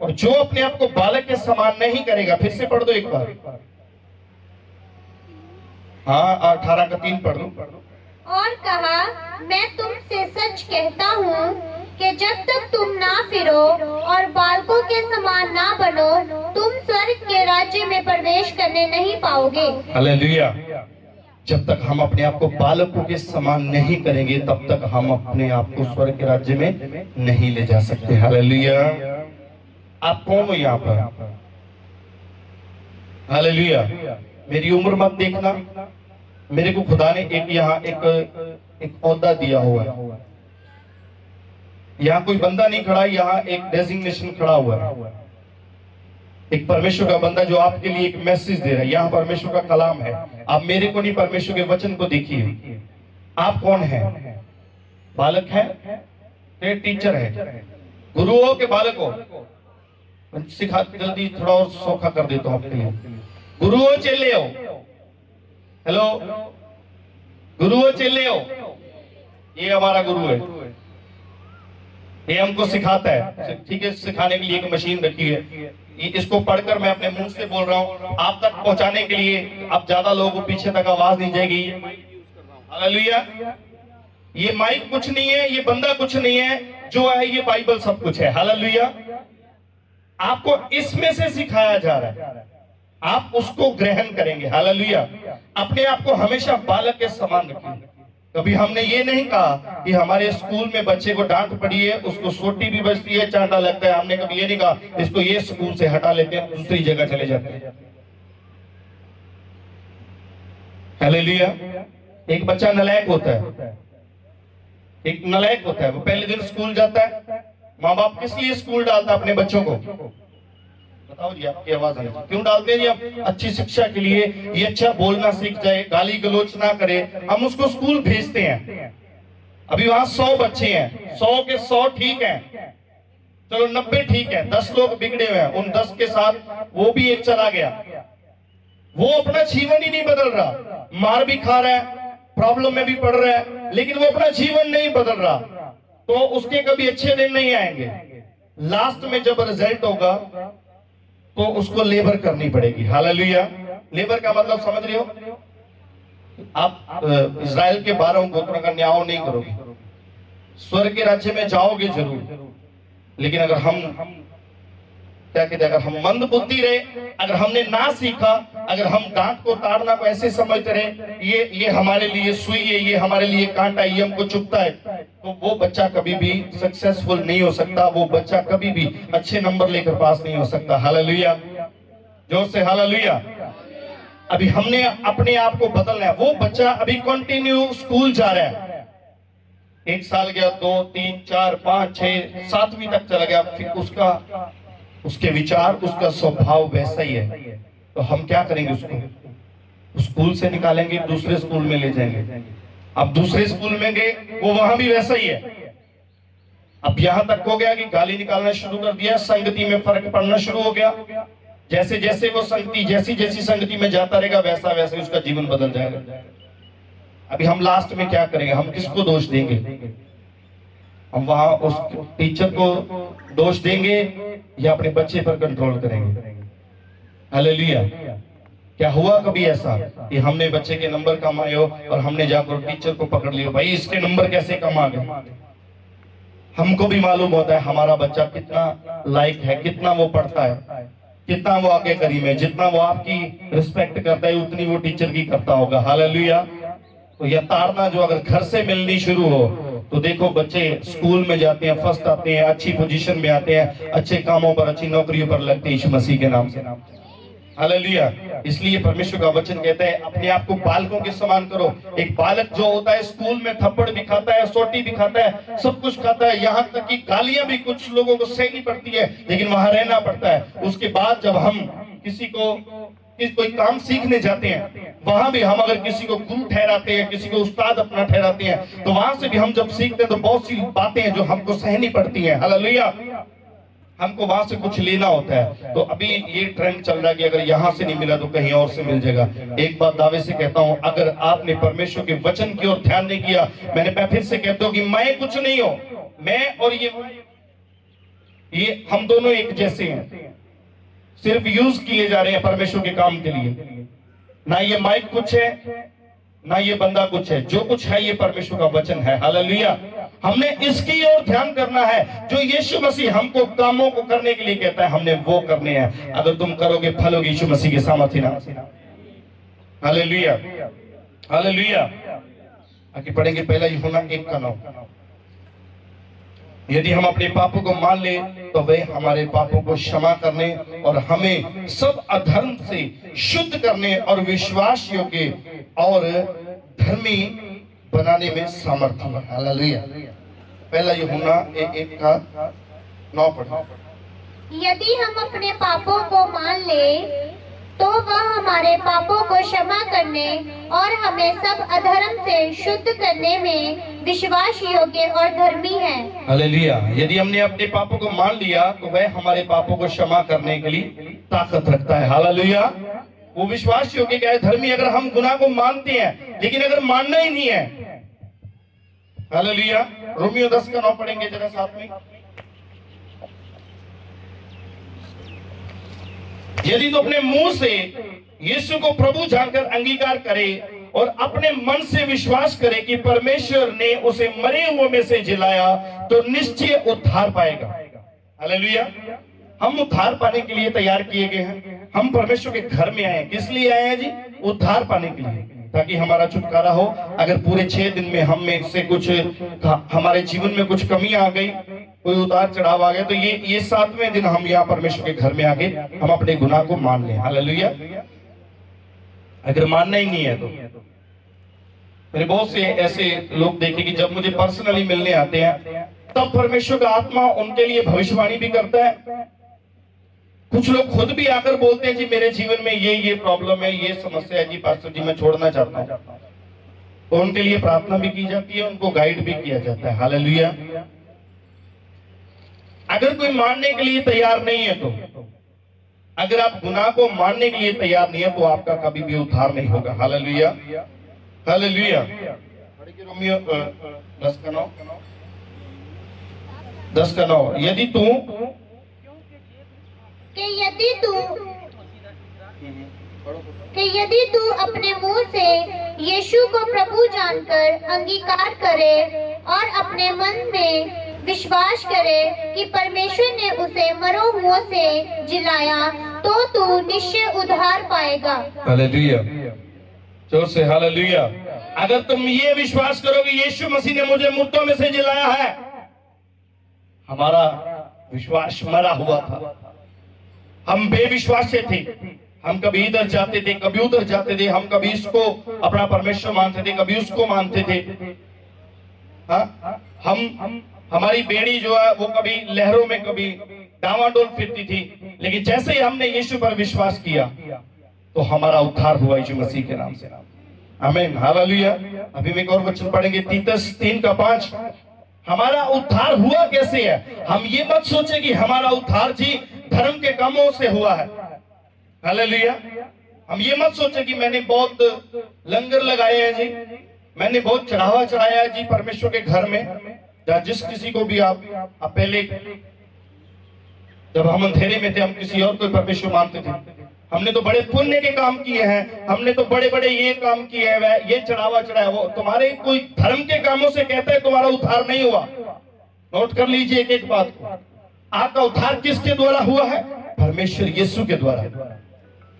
और जो अपने आप को बालक के समान नहीं करेगा, फिर से पढ़ दो एक बार, हाँ 18 का 3 पढ़ दो। और कहा मैं तुमसे सच कहता हूँ कि जब तक तुम ना फिरो और बालकों के समान ना बनो, तुम स्वर्ग के राज्य में प्रवेश करने नहीं पाओगे। हालेलुया। जब तक हम अपने आप को बालकों के समान नहीं करेंगे तब तक हम अपने आप को स्वर्ग के राज्य में नहीं ले जा सकते। हालेलुया। आप कौन हो यहाँ पर? हालेलुया। मेरी उम्र मत देखना, मेरे को खुदा ने एक यहाँ एक ओहदा दिया हुआ है। यहाँ कोई बंदा नहीं खड़ा, यहाँ एक डेजिग्नेशन खड़ा हुआ है, एक परमेश्वर का बंदा जो आपके लिए एक मैसेज दे रहा है। यहाँ परमेश्वर का कलाम है। आप मेरे को नहीं, परमेश्वर के वचन को देखिए। आप कौन है? बालक है, टीचर है, गुरु हो के बालक हो? सिखा, जल्दी थोड़ा और सौखा कर देता हूँ आपके लिए। गुरु हो चेले हो? हेलो, गुरु हो चेले हो? ये हमारा गुरु है, ये हमको सिखाता है। ठीक है, सिखाने के लिए एक मशीन रखी है। इसको पढ़कर मैं अपने मुंह से बोल रहा हूँ, आप तक पहुंचाने के लिए अब ज्यादा लोगों को पीछे तक आवाज नहीं जाएगी। हालेलुया। ये माइक कुछ नहीं है, ये बंदा कुछ नहीं है, जो है ये बाइबल सब कुछ है। हालेलुया। आपको इसमें से सिखाया जा रहा है, आप उसको ग्रहण करेंगे। हालेलुया। अपने आप को हमेशा बालक के समान रखिए। कभी हमने ये नहीं कहा कि हमारे स्कूल में बच्चे को डांट पड़ी है, उसको सोटी भी बजती है, चांटा लगता है। हमने कभी ये नहीं कहा इसको ये स्कूल से हटा लेते हैं, दूसरी जगह चले जाते हैं। हालेलुया। एक बच्चा नालायक होता है, एक नालायक होता है। वो पहले दिन स्कूल जाता है, माँ बाप किस लिए स्कूल डालता है अपने बच्चों को? बताओ जी, आपकी आवाज है। क्यों डालते हैं जी? हम अच्छी शिक्षा के लिए, ये अच्छा बोलना सीख जाए, गाली गलोच ना करे, हम उसको स्कूल भेजते हैं। अभी वहां 100 बच्चे हैं, 100 के 100 ठीक हैं, चलो 90 ठीक है, 10 लोग बिगड़े हुए हैं। उन 10 के साथ वो भी एक चला गया, वो अपना जीवन ही नहीं बदल रहा, मार भी खा रहा है, प्रॉब्लम में भी पड़ रहा है, लेकिन वो अपना जीवन नहीं बदल रहा, तो उसके कभी अच्छे दिन नहीं आएंगे। लास्ट में जब रिजल्ट होगा तो उसको लेबर करनी पड़ेगी। हालेलुया। लेबर का मतलब समझ रहे हो? आप इजराइल के 12 गोत्रों का न्याय नहीं करोगे, स्वर्ग के राज्य में जाओगे जरूर, लेकिन अगर हम क्या कहते हैं, अगर हम मंद बुद्धि रहे, अगर हमने ना सीखा, अगर हम डांट को ताड़ना को ऐसे समझते रहे ये हमारे लिए सुई है, ये हमारे लिए कांटा, ये हमको चुभता है, तो वो बच्चा कभी भी सक्सेसफुल नहीं हो सकता, वो बच्चा कभी भी अच्छे नंबर लेकर पास नहीं हो सकता। हालेलुया, जोर से हालेलुया। अभी हमने अपने आप को बदलना है। वो बच्चा अभी कंटिन्यू स्कूल जा रहा है, 1 साल गया, 2, 3, 4, 5, 6, 7वीं तक चला गया, फिर उसके विचार, उसका स्वभाव वैसा ही है, तो हम क्या करेंगे? उसको स्कूल से निकालेंगे, दूसरे स्कूल में ले जाएंगे। अब दूसरे स्कूल में गए, वो वहां भी वैसा ही है। अब यहां तक हो गया कि गाली निकालना शुरू कर दिया, संगति में फर्क पड़ना शुरू हो गया। जैसे जैसे वो संगति, जैसी जैसी संगति में जाता रहेगा, वैसा वैसे उसका जीवन बदल जाएगा। अभी हम लास्ट में क्या करेंगे? हम किसको दोष देंगे? हम वहां उस टीचर को दोष देंगे या अपने बच्चे पर कंट्रोल करेंगे? हालेलुया। क्या हुआ कभी ऐसा कि हमने बच्चे के नंबर कम आए हो और हमने जाकर टीचर को पकड़ लिया, भाई इसके नंबर कैसे कम आ गए? हमको भी मालूम होता है हमारा बच्चा कितना लायक है, कितना वो पढ़ता है, कितना वो आगे करीब है, जितना वो आपकी रिस्पेक्ट करता है उतनी वो टीचर की करता होगा। हालेलुया। तो यह ताड़ना जो अगर घर से मिलनी शुरू हो, तो देखो बच्चे स्कूल में जाते हैं, फर्स्ट आते हैं, अच्छी पोजीशन में आते हैं, अच्छे कामों पर, अच्छी नौकरियों पर लगते हैं, यीशु मसीह के नाम से। हालेलुया। इसलिए परमेश्वर का वचन कहता है अपने आप को बालकों के समान करो। एक बालक जो होता है स्कूल में थप्पड़ भी खाता है, सोटी भी खाता है, सब कुछ खाता है, यहाँ तक कि गालियां भी कुछ लोगों को सहनी पड़ती है, लेकिन वहां रहना पड़ता है। उसके बाद जब हम किसी को कोई काम सीखने जाते हैं, वहां भी हम अगर किसी को गुरु ठहराते हैं, किसी को उस्ताद अपना ठहराते हैं, तो वहां से भी हम जब सीखते हैं तो बहुत सी बातें हैं जो हमको सहनी पड़ती हैं। हालेलुया। हमको वहां से कुछ लेना होता है। तो अभी ये ट्रेंड चल रहा है कि अगर यहाँ से नहीं मिला तो कहीं और से मिल जाएगा। एक बात दावे से कहता हूँ, अगर आपने परमेश्वर के वचन की ओर ध्यान नहीं किया, मैं फिर से कहता हूँ कि मैं कुछ नहीं हूं, मैं और ये हम दोनों एक जैसे हैं, सिर्फ यूज किए जा रहे हैं परमेश्वर के काम के लिए। ना ये माइक कुछ है, ना ये बंदा कुछ है, जो कुछ है ये परमेश्वर का वचन है। हालेलुया। हमने इसकी ओर ध्यान करना है जो यीशु मसीह हमको कामों को करने के लिए कहता है, हमने वो करने हैं। अगर तुम करोगे फल होगी यीशु मसीह के सामर्थ्य नाम से। Hallelujah, hallelujah. आगे पढ़ेंगे पहला यूहन्ना 1:9। यदि हम अपने पापों को मान ले तो वह हमारे पापों को क्षमा करने और हमें सब अधर्म से शुद्ध करने और विश्वास योग्य और धर्मी बनाने में सामर्थ्य है। हालेलुया। पहला यूहन्ना 1:9 पढ़ो। यदि हम अपने पापों को मान ले तो वह हमारे पापों को क्षमा करने और हमें सब अधर्म से शुद्ध करने में विश्वास योग्य और धर्मी है। हालेलुया। यदि हमने अपने पापों को मान लिया तो वह हमारे पापों को क्षमा करने के लिए ताकत रखता है। हालेलुया। वो विश्वास योग्य क्या है? धर्मी। अगर हम गुनाह को मानते हैं, लेकिन अगर मानना ही नहीं है, हालेलुया। रोमियो 10:9 पढ़ेंगे जरा साथ में। यदि तो अपने मुंह से यीशु को प्रभु जानकर अंगीकार करे और अपने मन से विश्वास करे कि परमेश्वर ने उसे मरे हुए में से जिलाया, तो निश्चय उद्धार पाएगा। हालेलुया। हम उद्धार पाने के लिए तैयार किए गए हैं। हम परमेश्वर के घर में आए हैं। किस लिए आए हैं जी? उद्धार पाने के लिए, ताकि हमारा छुटकारा हो। अगर पूरे 6 दिन में हम में से कुछ हमारे जीवन में कुछ कमी आ गई, कोई उतार चढ़ाव आ गया, तो ये 7वें दिन हम यहाँ परमेश्वर के घर में आके हम अपने गुनाह को मान लें। हालेलुया। अगर मानना ही नहीं है तो मेरे बहुत से ऐसे लोग देखे कि जब मुझे पर्सनली मिलने आते हैं तब परमेश्वर का आत्मा उनके लिए भविष्यवाणी भी करता है। कुछ लोग खुद भी आकर बोलते हैं जी मेरे जीवन में ये प्रॉब्लम है, ये समस्या है जी पास्टर जी, मैं छोड़ना चाहता हूं। तो उनके लिए प्रार्थना भी की जाती है, उनको गाइड भी किया जाता है। हालेलुया। अगर कोई मानने के लिए तैयार नहीं है, तो अगर आप गुनाह को मानने के लिए तैयार नहीं है, तो आपका कभी भी उद्धार नहीं होगा। Hallelujah, hallelujah. रोमियो 10:9। यदि तू अपने मुंह से यीशु को प्रभु जानकर अंगीकार करे और अपने मन में विश्वास करे कि परमेश्वर ने उसे मरो हुओं से जिलाया, तो तू निश्चय उद्धार पाएगा। हालेलुया, जोर से हालेलुया। अगर तुम ये विश्वास करोगे यीशु मसीह ने मुझे मुर्दों में से जिलाया है, हमारा विश्वास मरा हुआ था, हम बेविश्वास से थे, हम कभी इधर जाते थे, कभी उधर जाते थे, हम कभी इसको अपना परमेश्वर मानते थे, कभी उसको मानते थे। हम हमारी बेड़ी जो है वो कभी लहरों में कभी डावाडोल फिरती थी, लेकिन जैसे ही हमने यीशु पर विश्वास किया तो हमारा उद्धार हुआ यीशु मसीह के नाम से। आमीन, हालेलुया। अभी हम एक और वचन पढ़ेंगे, तीतस 3:5। हमारा उद्धार हुआ कैसे है? हम ये मत सोचे कि हमारा उद्धार जी धर्म के कामों से हुआ है। हालेलुया। हम ये मत सोचे कि मैंने बहुत लंगर लगाए हैं जी, मैंने बहुत चढ़ावा चढ़ाया है जी परमेश्वर के घर में। जिस किसी को भी आप पहले जब हम अंधेरे में थे, हम किसी और को परमेश्वर मानते थे, हमने तो बड़े पुण्य के काम किए हैं, हमने तो बड़े बड़े ये काम किए हैं, ये चढ़ावा चढ़ाया। वो तुम्हारे कोई धर्म के कामों से कहता है तुम्हारा उद्धार नहीं हुआ। नोट कर लीजिए एक एक बात को। आपका उद्धार किसके द्वारा हुआ है? परमेश्वर यीशु के द्वारा,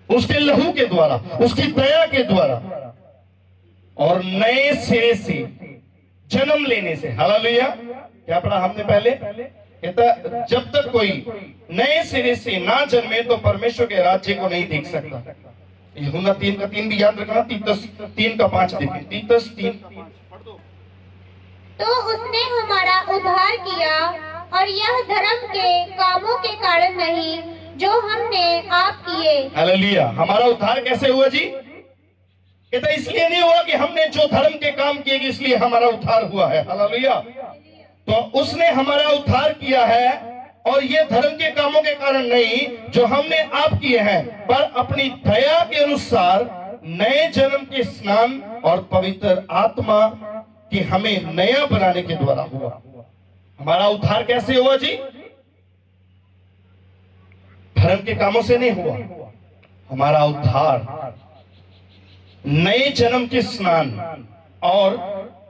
उसके लहू के द्वारा, उसकी दया के द्वारा, और नए सिरे से जन्म लेने से। हालेलुया। क्या पढ़ा हमने पहले? कहता जब तक कोई नए सिरे से ना जन्मे तो परमेश्वर के राज्य को नहीं देख सकता। यूहन्ना 3:3 भी याद रखना, तीतस 3:5 देखिए, तीतस 3:5 पढ़ दो। तो उसने हमारा उद्धार किया, और यह धर्म के कामों के कारण नहीं जो हमने आप किए। हालेलुया। हमारा उद्धार कैसे हुआ जी? कहता इसलिए नहीं हुआ कि हमने जो धर्म के काम किए इसलिए हमारा उद्धार हुआ है। हालेलुया। तो उसने हमारा उद्धार किया है, और ये धर्म के कामों के कारण नहीं जो हमने आप किए हैं, पर अपनी दया के अनुसार नए जन्म के स्नान और पवित्र आत्मा की हमें नया बनाने के द्वारा हुआ। हमारा उद्धार कैसे हुआ जी? धर्म के कामों से नहीं हुआ। हमारा उद्धार नए जन्म के स्नान और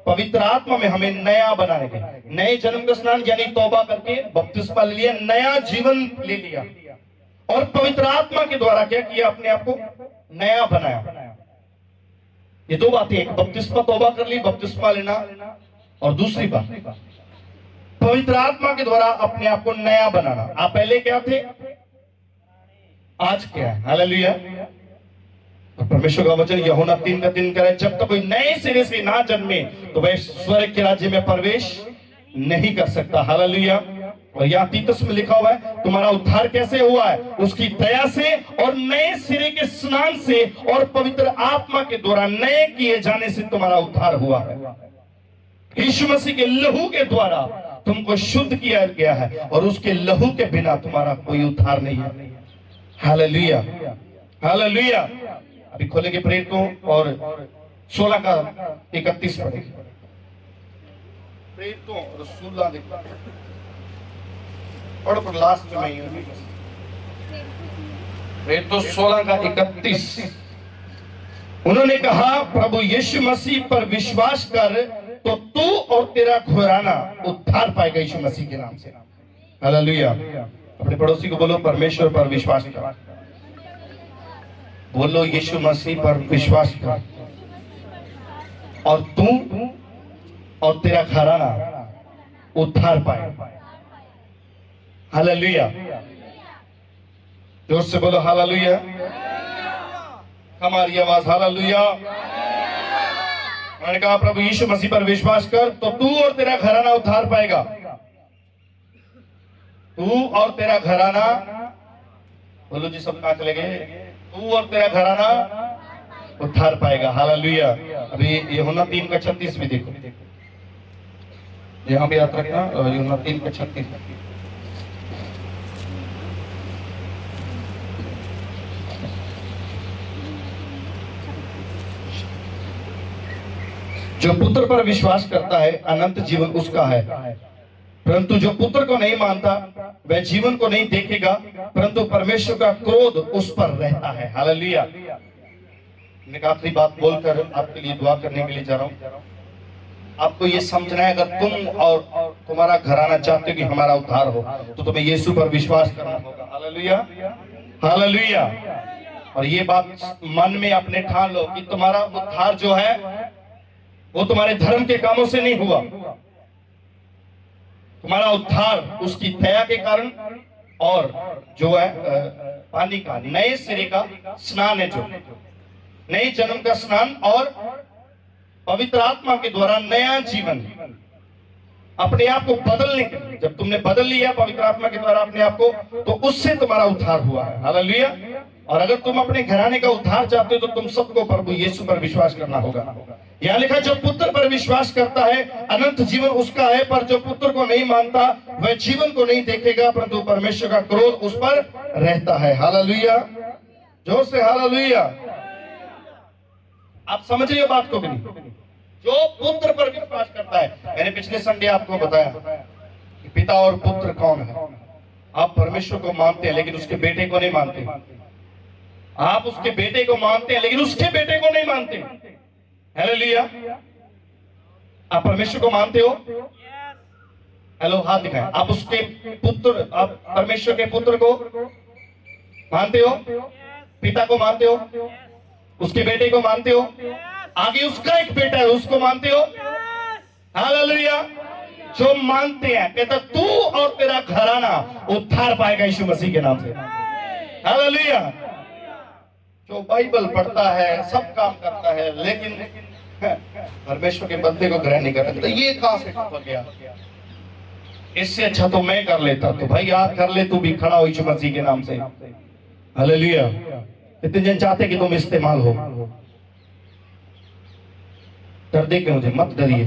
पवित्र आत्मा में हमें नया बनाने के। नए जन्म का स्नान यानी तौबा करके बपतिस्मा ले लिया, नया जीवन ले लिया, और पवित्र आत्मा के द्वारा क्या किया? अपने आप को नया बनाया। ये दो बातें, एक बपतिस्मा तौबा कर ली, बपतिस्मा लेना, और दूसरी बात पवित्र आत्मा के द्वारा अपने आप को नया बनाना। आप पहले क्या थे, आज क्या है? हालेलुया। परमेश्वर का वचन यूहन्ना 3:3 कह रहा है, जब तक कोई नए सिरे से ना जन्मे तो वह स्वर्ग के राज्य में प्रवेश नहीं कर सकता। हालेलुया। और यहाँ तीतस में लिखा हुआ है तुम्हारा उद्धार कैसे हुआ है? उसकी दया से और नए सिरे के स्नान से और पवित्र आत्मा के द्वारा नए किए जाने से तुम्हारा उद्धार हुआ है। यीशु मसीह के लहू के द्वारा तुमको शुद्ध किया गया है, और उसके लहू के बिना तुम्हारा कोई उद्धार नहीं है। Hallelujah, hallelujah. अभी खोलेंगे प्रेरितों और 16:31 पढ़ेंगे। प्रेरितों और 16 देखो, और पर लास्ट में ही प्रेरितों 16:31। उन्होंने कहा प्रभु यीशु मसीह पर विश्वास कर तो तू और तेरा घराना उद्धार पाएगा यीशु मसीह के नाम से। हालेलुया। अपने पड़ोसी को बोलो परमेश्वर पर विश्वास कर। बोलो यीशु मसीह पर विश्वास कर, और तू और तेरा घराना उद्धार पाए। हालेलुया। जोर से बोलो हालेलुया। हमारी आवाज हालेलुया। उन्होंने कहा प्रभु यीशु मसीह पर विश्वास कर तो तू और तेरा घराना उद्धार पाएगा। तू और तेरा घराना, बोलो जी सब कहां चले गए? तू और तेरा घराना उद्धार पाएगा। हालेलुया। अभी यूहन्ना 3:36 भी देखो, यहां भी याद रखना। यूहन्ना 3:36 जो पुत्र पर विश्वास करता है अनंत जीवन उसका है, परंतु जो पुत्र को नहीं मानता वह जीवन को नहीं देखेगा, परंतु परमेश्वर का क्रोध उस पर रहता है। हालेलुया। मैं आखिरी बात बोलकर आपके लिए दुआ करने के लिए जा रहा हूं। आपको ये समझना है, अगर तुम और तुम्हारा घराना चाहते हो कि हमारा उद्धार हो तो तुम्हें यीशु पर विश्वास करना होगा। Hallelujah, hallelujah. और ये बात मन में अपने ठान लो कि तुम्हारा उद्धार जो है वो तुम्हारे धर्म के कामों से नहीं हुआ। तुम्हारा उद्धार उसकी दया के कारण और जो है पानी का नए सिरे का स्नान है, जो नए जन्म का स्नान और पवित्र आत्मा के द्वारा नया जीवन, अपने आप को बदलने के लिए। जब तुमने बदल लिया पवित्र आत्मा के द्वारा अपने आप को, तो उससे तुम्हारा उद्धार हुआ है। हालेलुया। और अगर तुम अपने घराने का उद्धार चाहते हो तो तुम सबको प्रभु यीशु पर विश्वास करना होगा। यहाँ लिखा, जो पुत्र पर विश्वास करता है अनंत जीवन उसका है, पर जो पुत्र को नहीं मानता वह जीवन को नहीं देखेगा, परंतु परमेश्वर का क्रोध उस पर रहता है। हालेलुया, जोर से हालेलुया। आप समझ रहे हो बात को भी नहीं? जो पुत्र पर विश्वास करता है, मैंने पिछले संडे आपको बताया कि पिता और पुत्र कौन है। आप परमेश्वर को मानते हैं लेकिन उसके बेटे को नहीं मानते। आप उसके बेटे को मानते हैं लेकिन उसके बेटे को नहीं मानते। हालेलुया। आप परमेश्वर को मानते हो? हेलो, हाथ दिखाएं। आप उसके पुत्र, आप परमेश्वर के पुत्र को मानते हो? पिता को मानते हो? उसके बेटे को मानते हो? आगे उसका एक बेटा है, उसको मानते हो? हालेलुया। जो मानते हैं, कहता तू और तेरा घराना उद्धार पाएगा यीशु मसीह के नाम से। हालेलुया। जो बाइबल पढ़ता है, सब काम करता है, लेकिन परमेश्वर के बंदे को ग्रहण नहीं करता, तो ये कहां से टपक गया? इससे अच्छा तो मैं कर लेता। तो भाई आप कर ले, तू भी खड़ा हो यीशु मसीह के नाम से। हालेलुया। इतने जन चाहते कि तुम इस्तेमाल हो। डरते क्यों मुझे? मत डरिए।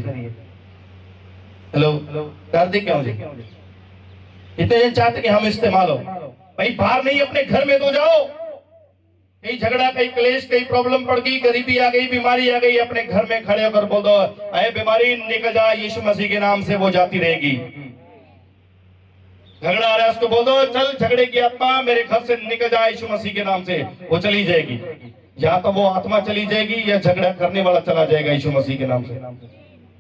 हेलो, डरते क्यों मुझे? इतने जन चाहते कि हम इस्तेमाल हो। भाई बाहर नहीं, अपने घर में तो जाओ। कहीं झगड़ा, कहीं क्लेश, कहीं प्रॉब्लम पड़ गई, गरीबी आ गई, बीमारी आ गई, अपने घर में खड़े होकर बोल दो, अरे बीमारी निकल जा यीशु मसीह के नाम से, वो जाती रहेगी। झगड़ा आ रहा है, उसको बोल दो, चल झगड़े की आत्मा मेरे घर से निकल जाए यीशु मसीह के नाम से, वो चली जाएगी। या तो वो आत्मा चली जाएगी या झगड़ा करने वाला चला जाएगा यीशु मसीह के नाम से।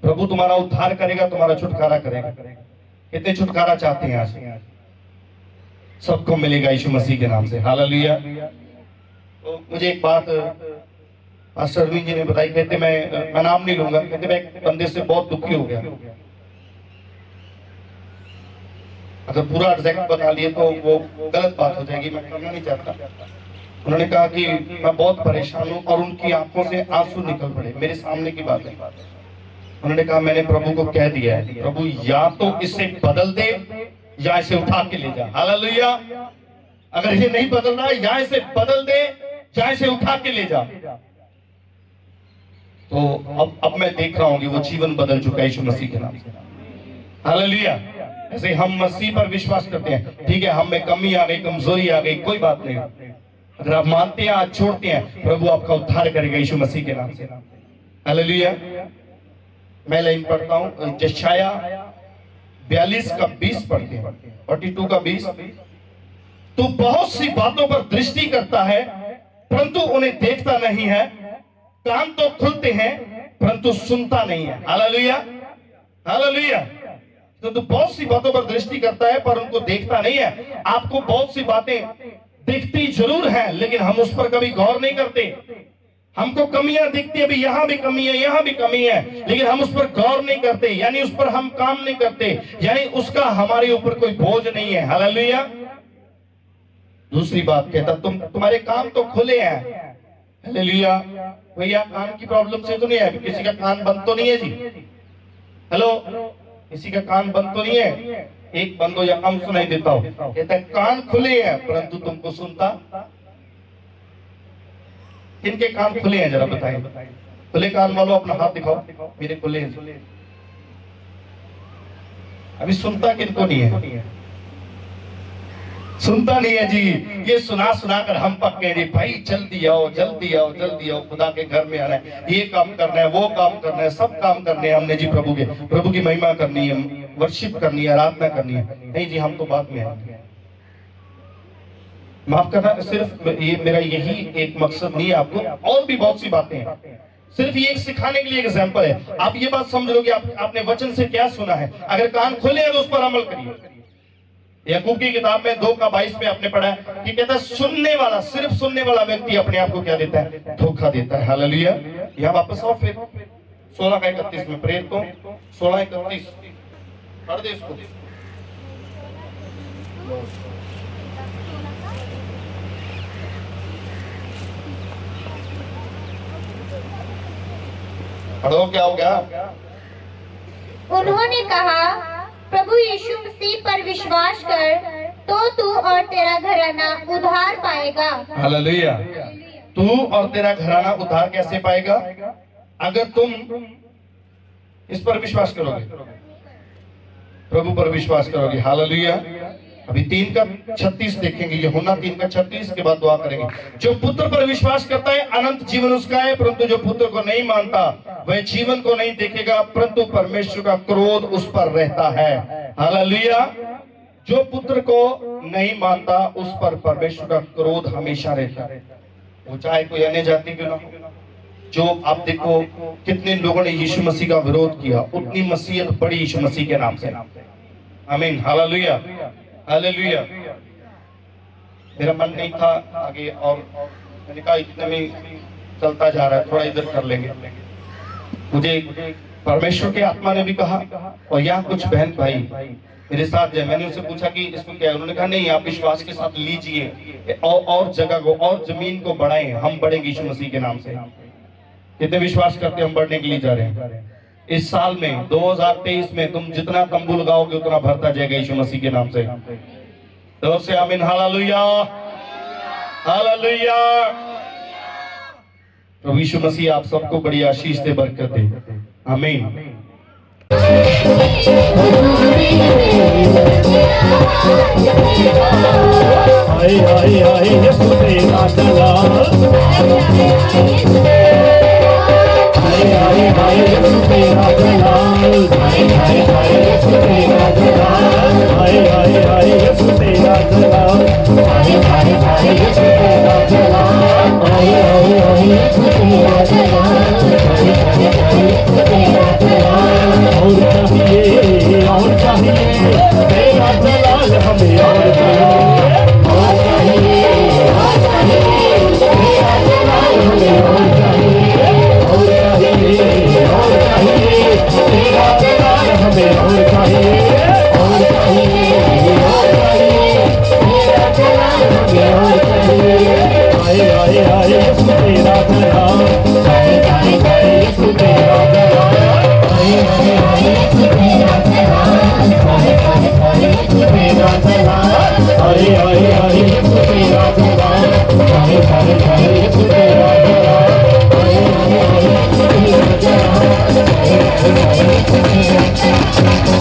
प्रभु तुम्हारा उद्धार करेगा, तुम्हारा छुटकारा करेगा। कितने छुटकारा चाहते हैं? आज सबको मिलेगा यीशु मसीह के नाम से। हालेलुया। तो मुझे एक बात पास्टर अरविंद जी ने बताई। कहते मैं नाम नहीं लूंगा, कहते मैं एक बंदे से बहुत दुखी हो गया। अगर पूरा एग्जैक्ट बता लिए तो वो गलत बात हो जाएगी, मैं करना नहीं चाहता। उन्होंने कहा कि मैं बहुत परेशान हूं, और उनकी आंखों से आंसू निकल पड़े। मेरे सामने की बात है। उन्होंने कहा मैंने प्रभु को कह दिया है, प्रभु या तो इसे बदल दे या इसे उठा के ले जा। हालेलुया। अगर ये नहीं बदल रहा, या इसे बदल दे या इसे उठा के ले जा। तो अब मैं देख रहा हूं कि वो जीवन बदल चुका है यीशु मसीह के नाम से। हालेलुया। ऐसे हम मसीह पर विश्वास करते हैं, ठीक है, हम में कमी आ गई, कमजोरी आ गई, कोई बात नहीं। अगर आप मानते हैं, आज छोड़ते हैं, प्रभु आपका उद्धार करेगा यीशु मसीह के नाम से। हालेलुया। मैं लाइन पढ़ता हूं, यशाया 42 का 20 पढ़ते हैं, 42 का 20। तू बहुत सी बातों पर दृष्टि करता है परंतु उन्हें देखता नहीं है, कान तो खुलते हैं परंतु सुनता नहीं है। Hallelujah, hallelujah. तो तू बहुत सी बातों पर दृष्टि करता है पर उनको देखता नहीं है। आपको बहुत सी बातें दिखती जरूर हैं, लेकिन हम उस पर कभी गौर नहीं करते। हमको कमियां दिखती है, भी यहाँ भी कमी है, यहाँ भी कमी है, लेकिन हम उस पर गौर नहीं करते, यानी उस पर हम काम नहीं करते, यानी उसका हमारे ऊपर कोई बोझ नहीं है। हालेलुया। दूसरी बात कहता, तुम्हारे कान तो खुले हैं। हालेलुया। भैया कान की प्रॉब्लम से तो नहीं है, किसी का कान बंद तो नहीं है जी? हेलो, किसी का कान बंद तो नहीं है? एक बंद हो या कम सुनाई देता हो। कहता है कान खुले हैं परंतु तुमको सुनता। किनके कान खुले हैं जरा बताएं? खुले कान वालों अपना हाथ दिखाओ। मेरे खुले हैं। अभी सुनता किनको नहीं है? सुनता नहीं है जी। ये सुना सुना कर हम पक गए जी, भाई जल्दी आओ जल्दी आओ जल्दी आओ, खुदा के घर में आना है, ये काम करना है, वो काम करना है, सब काम करने हैं हमने जी। प्रभु की महिमा करनी है, वर्शिप करनी है, आराधना करनी है। नहीं जी, हम तो बाद में आएंगे। माफ करना, सिर्फ ये मेरा यही एक मकसद नहीं है, आपको और भी बहुत सी बातें हैं, सिर्फ ये एक सिखाने के लिए एग्जाम्पल है। आप ये बात समझ लो कि आपने वचन से क्या सुना है, अगर कान खोले हैं तो उस पर अमल करिए। याकूब की किताब में 2:22 में आपने पढ़ा है कि कहता है सुनने वाला, सिर्फ सुनने वाला व्यक्ति अपने आप को क्या देता है, धोखा देता है। हालेलुया। यहाँ वापस आओ फिर 16:31 में, प्रेरित को 16:31 पढ़ दे इसको। पढ़ो, क्या हो गया? उन्होंने कहा, प्रभु यीशु मसीह पर विश्वास कर तो तू और तेरा घराना उद्धार पाएगा। हालेलुया। तू और तेरा घराना उद्धार कैसे पाएगा? अगर तुम इस पर विश्वास करोगे, प्रभु पर विश्वास करोगे। हालेलुया। अभी 3:36 देखेंगे, यूहन्ना 3:36 के बाद दुआ करेंगे। जो पुत्र पर विश्वास करता है अनंत जीवन उसका है, परंतु जो पुत्र को नहीं मानता वह जीवन को नहीं देखेगा, परंतु परमेश्वर का क्रोध उस पर रहता है। हालेलुया। जो पुत्र को नहीं मानता उस पर परमेश्वर का क्रोध हमेशा रहता है, वो चाहे कोई अन्य जाति क्यों ना हो। जो आप देखो कितने लोगों ने यीशु मसीह का विरोध किया, उतनी मसीहत बड़ी यीशु मसीह के नाम से। आमीन। हालेलुया। हालेलुया। मेरा मन नहीं था आगे, और मैंने कहा इतने में चलता जा रहा है, थोड़ा इधर कर लेंगे। मुझे परमेश्वर के आत्मा ने भी कहा, और यहाँ कुछ बहन भाई मेरे साथ है। मैंने उनसे पूछा कि इसको क्या है, उन्होंने कहा नहीं, आप विश्वास के साथ लीजिए और जगह को और जमीन को बढ़ाएं, हम बढ़ेंगे यीशु मसीह के नाम से। कितने विश्वास करते हम बढ़ने के लिए जा रहे हैं। इस साल में 2023 में तुम जितना तंबू लगाओगे उतना भरता जाएगा यीशु मसीह के नाम से। तो से आमीन। हालेलुया। हालेलुया। प्रभु यीशु मसीह आप सबको बड़ी आशीष दे, बरकत दे। आमीन। हाय हाय हाय यीशु तेरा जलाल, हाय हाय हाय यीशु तेरा जलाल, हाय हाय हाय यीशु तेरा जलाल, हाय हाय हाय यीशु तेरा जलाल, हाय हाय हाय यीशु तेरा जलाल, हाय हाय हाय यीशु तेरा जलाल, हाय हाय हाय यीशु तेरा जलाल। और चाहिए तेरा जलाल हमें, और चाहिए तेरा जलाल हमें, और चाहिए तेरा जलाल हमें, और चाहिए तेरा जलाल हमें, और चाहिए। आए आए आए यीशु तेरा जलाल, आए आए आए यीशु तेरा जलाल, आए आए आए यीशु तेरा जलाल, आए आए आए यीशु तेरा जलाल, आए आए आए यीशु तेरा जलाल, आए आए आए यीशु तेरा जलाल, आए आए आए यीशु तेरा जलाल,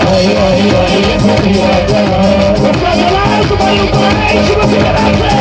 आए आए आए यीशु तेरा जलाल। उसका जलाल तुम्हारे ऊपर है, यीशु मसीह के नाम से।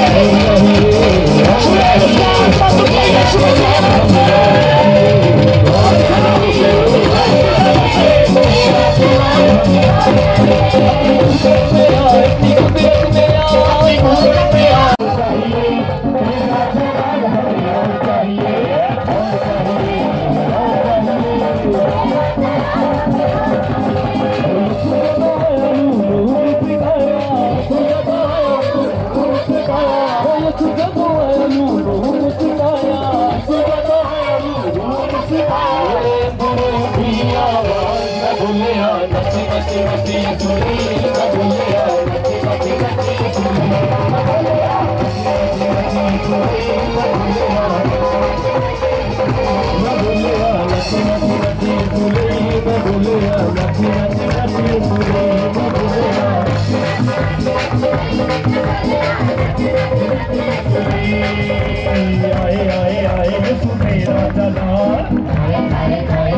आए आए आए यीशु तेरा जलाल, आए आए आए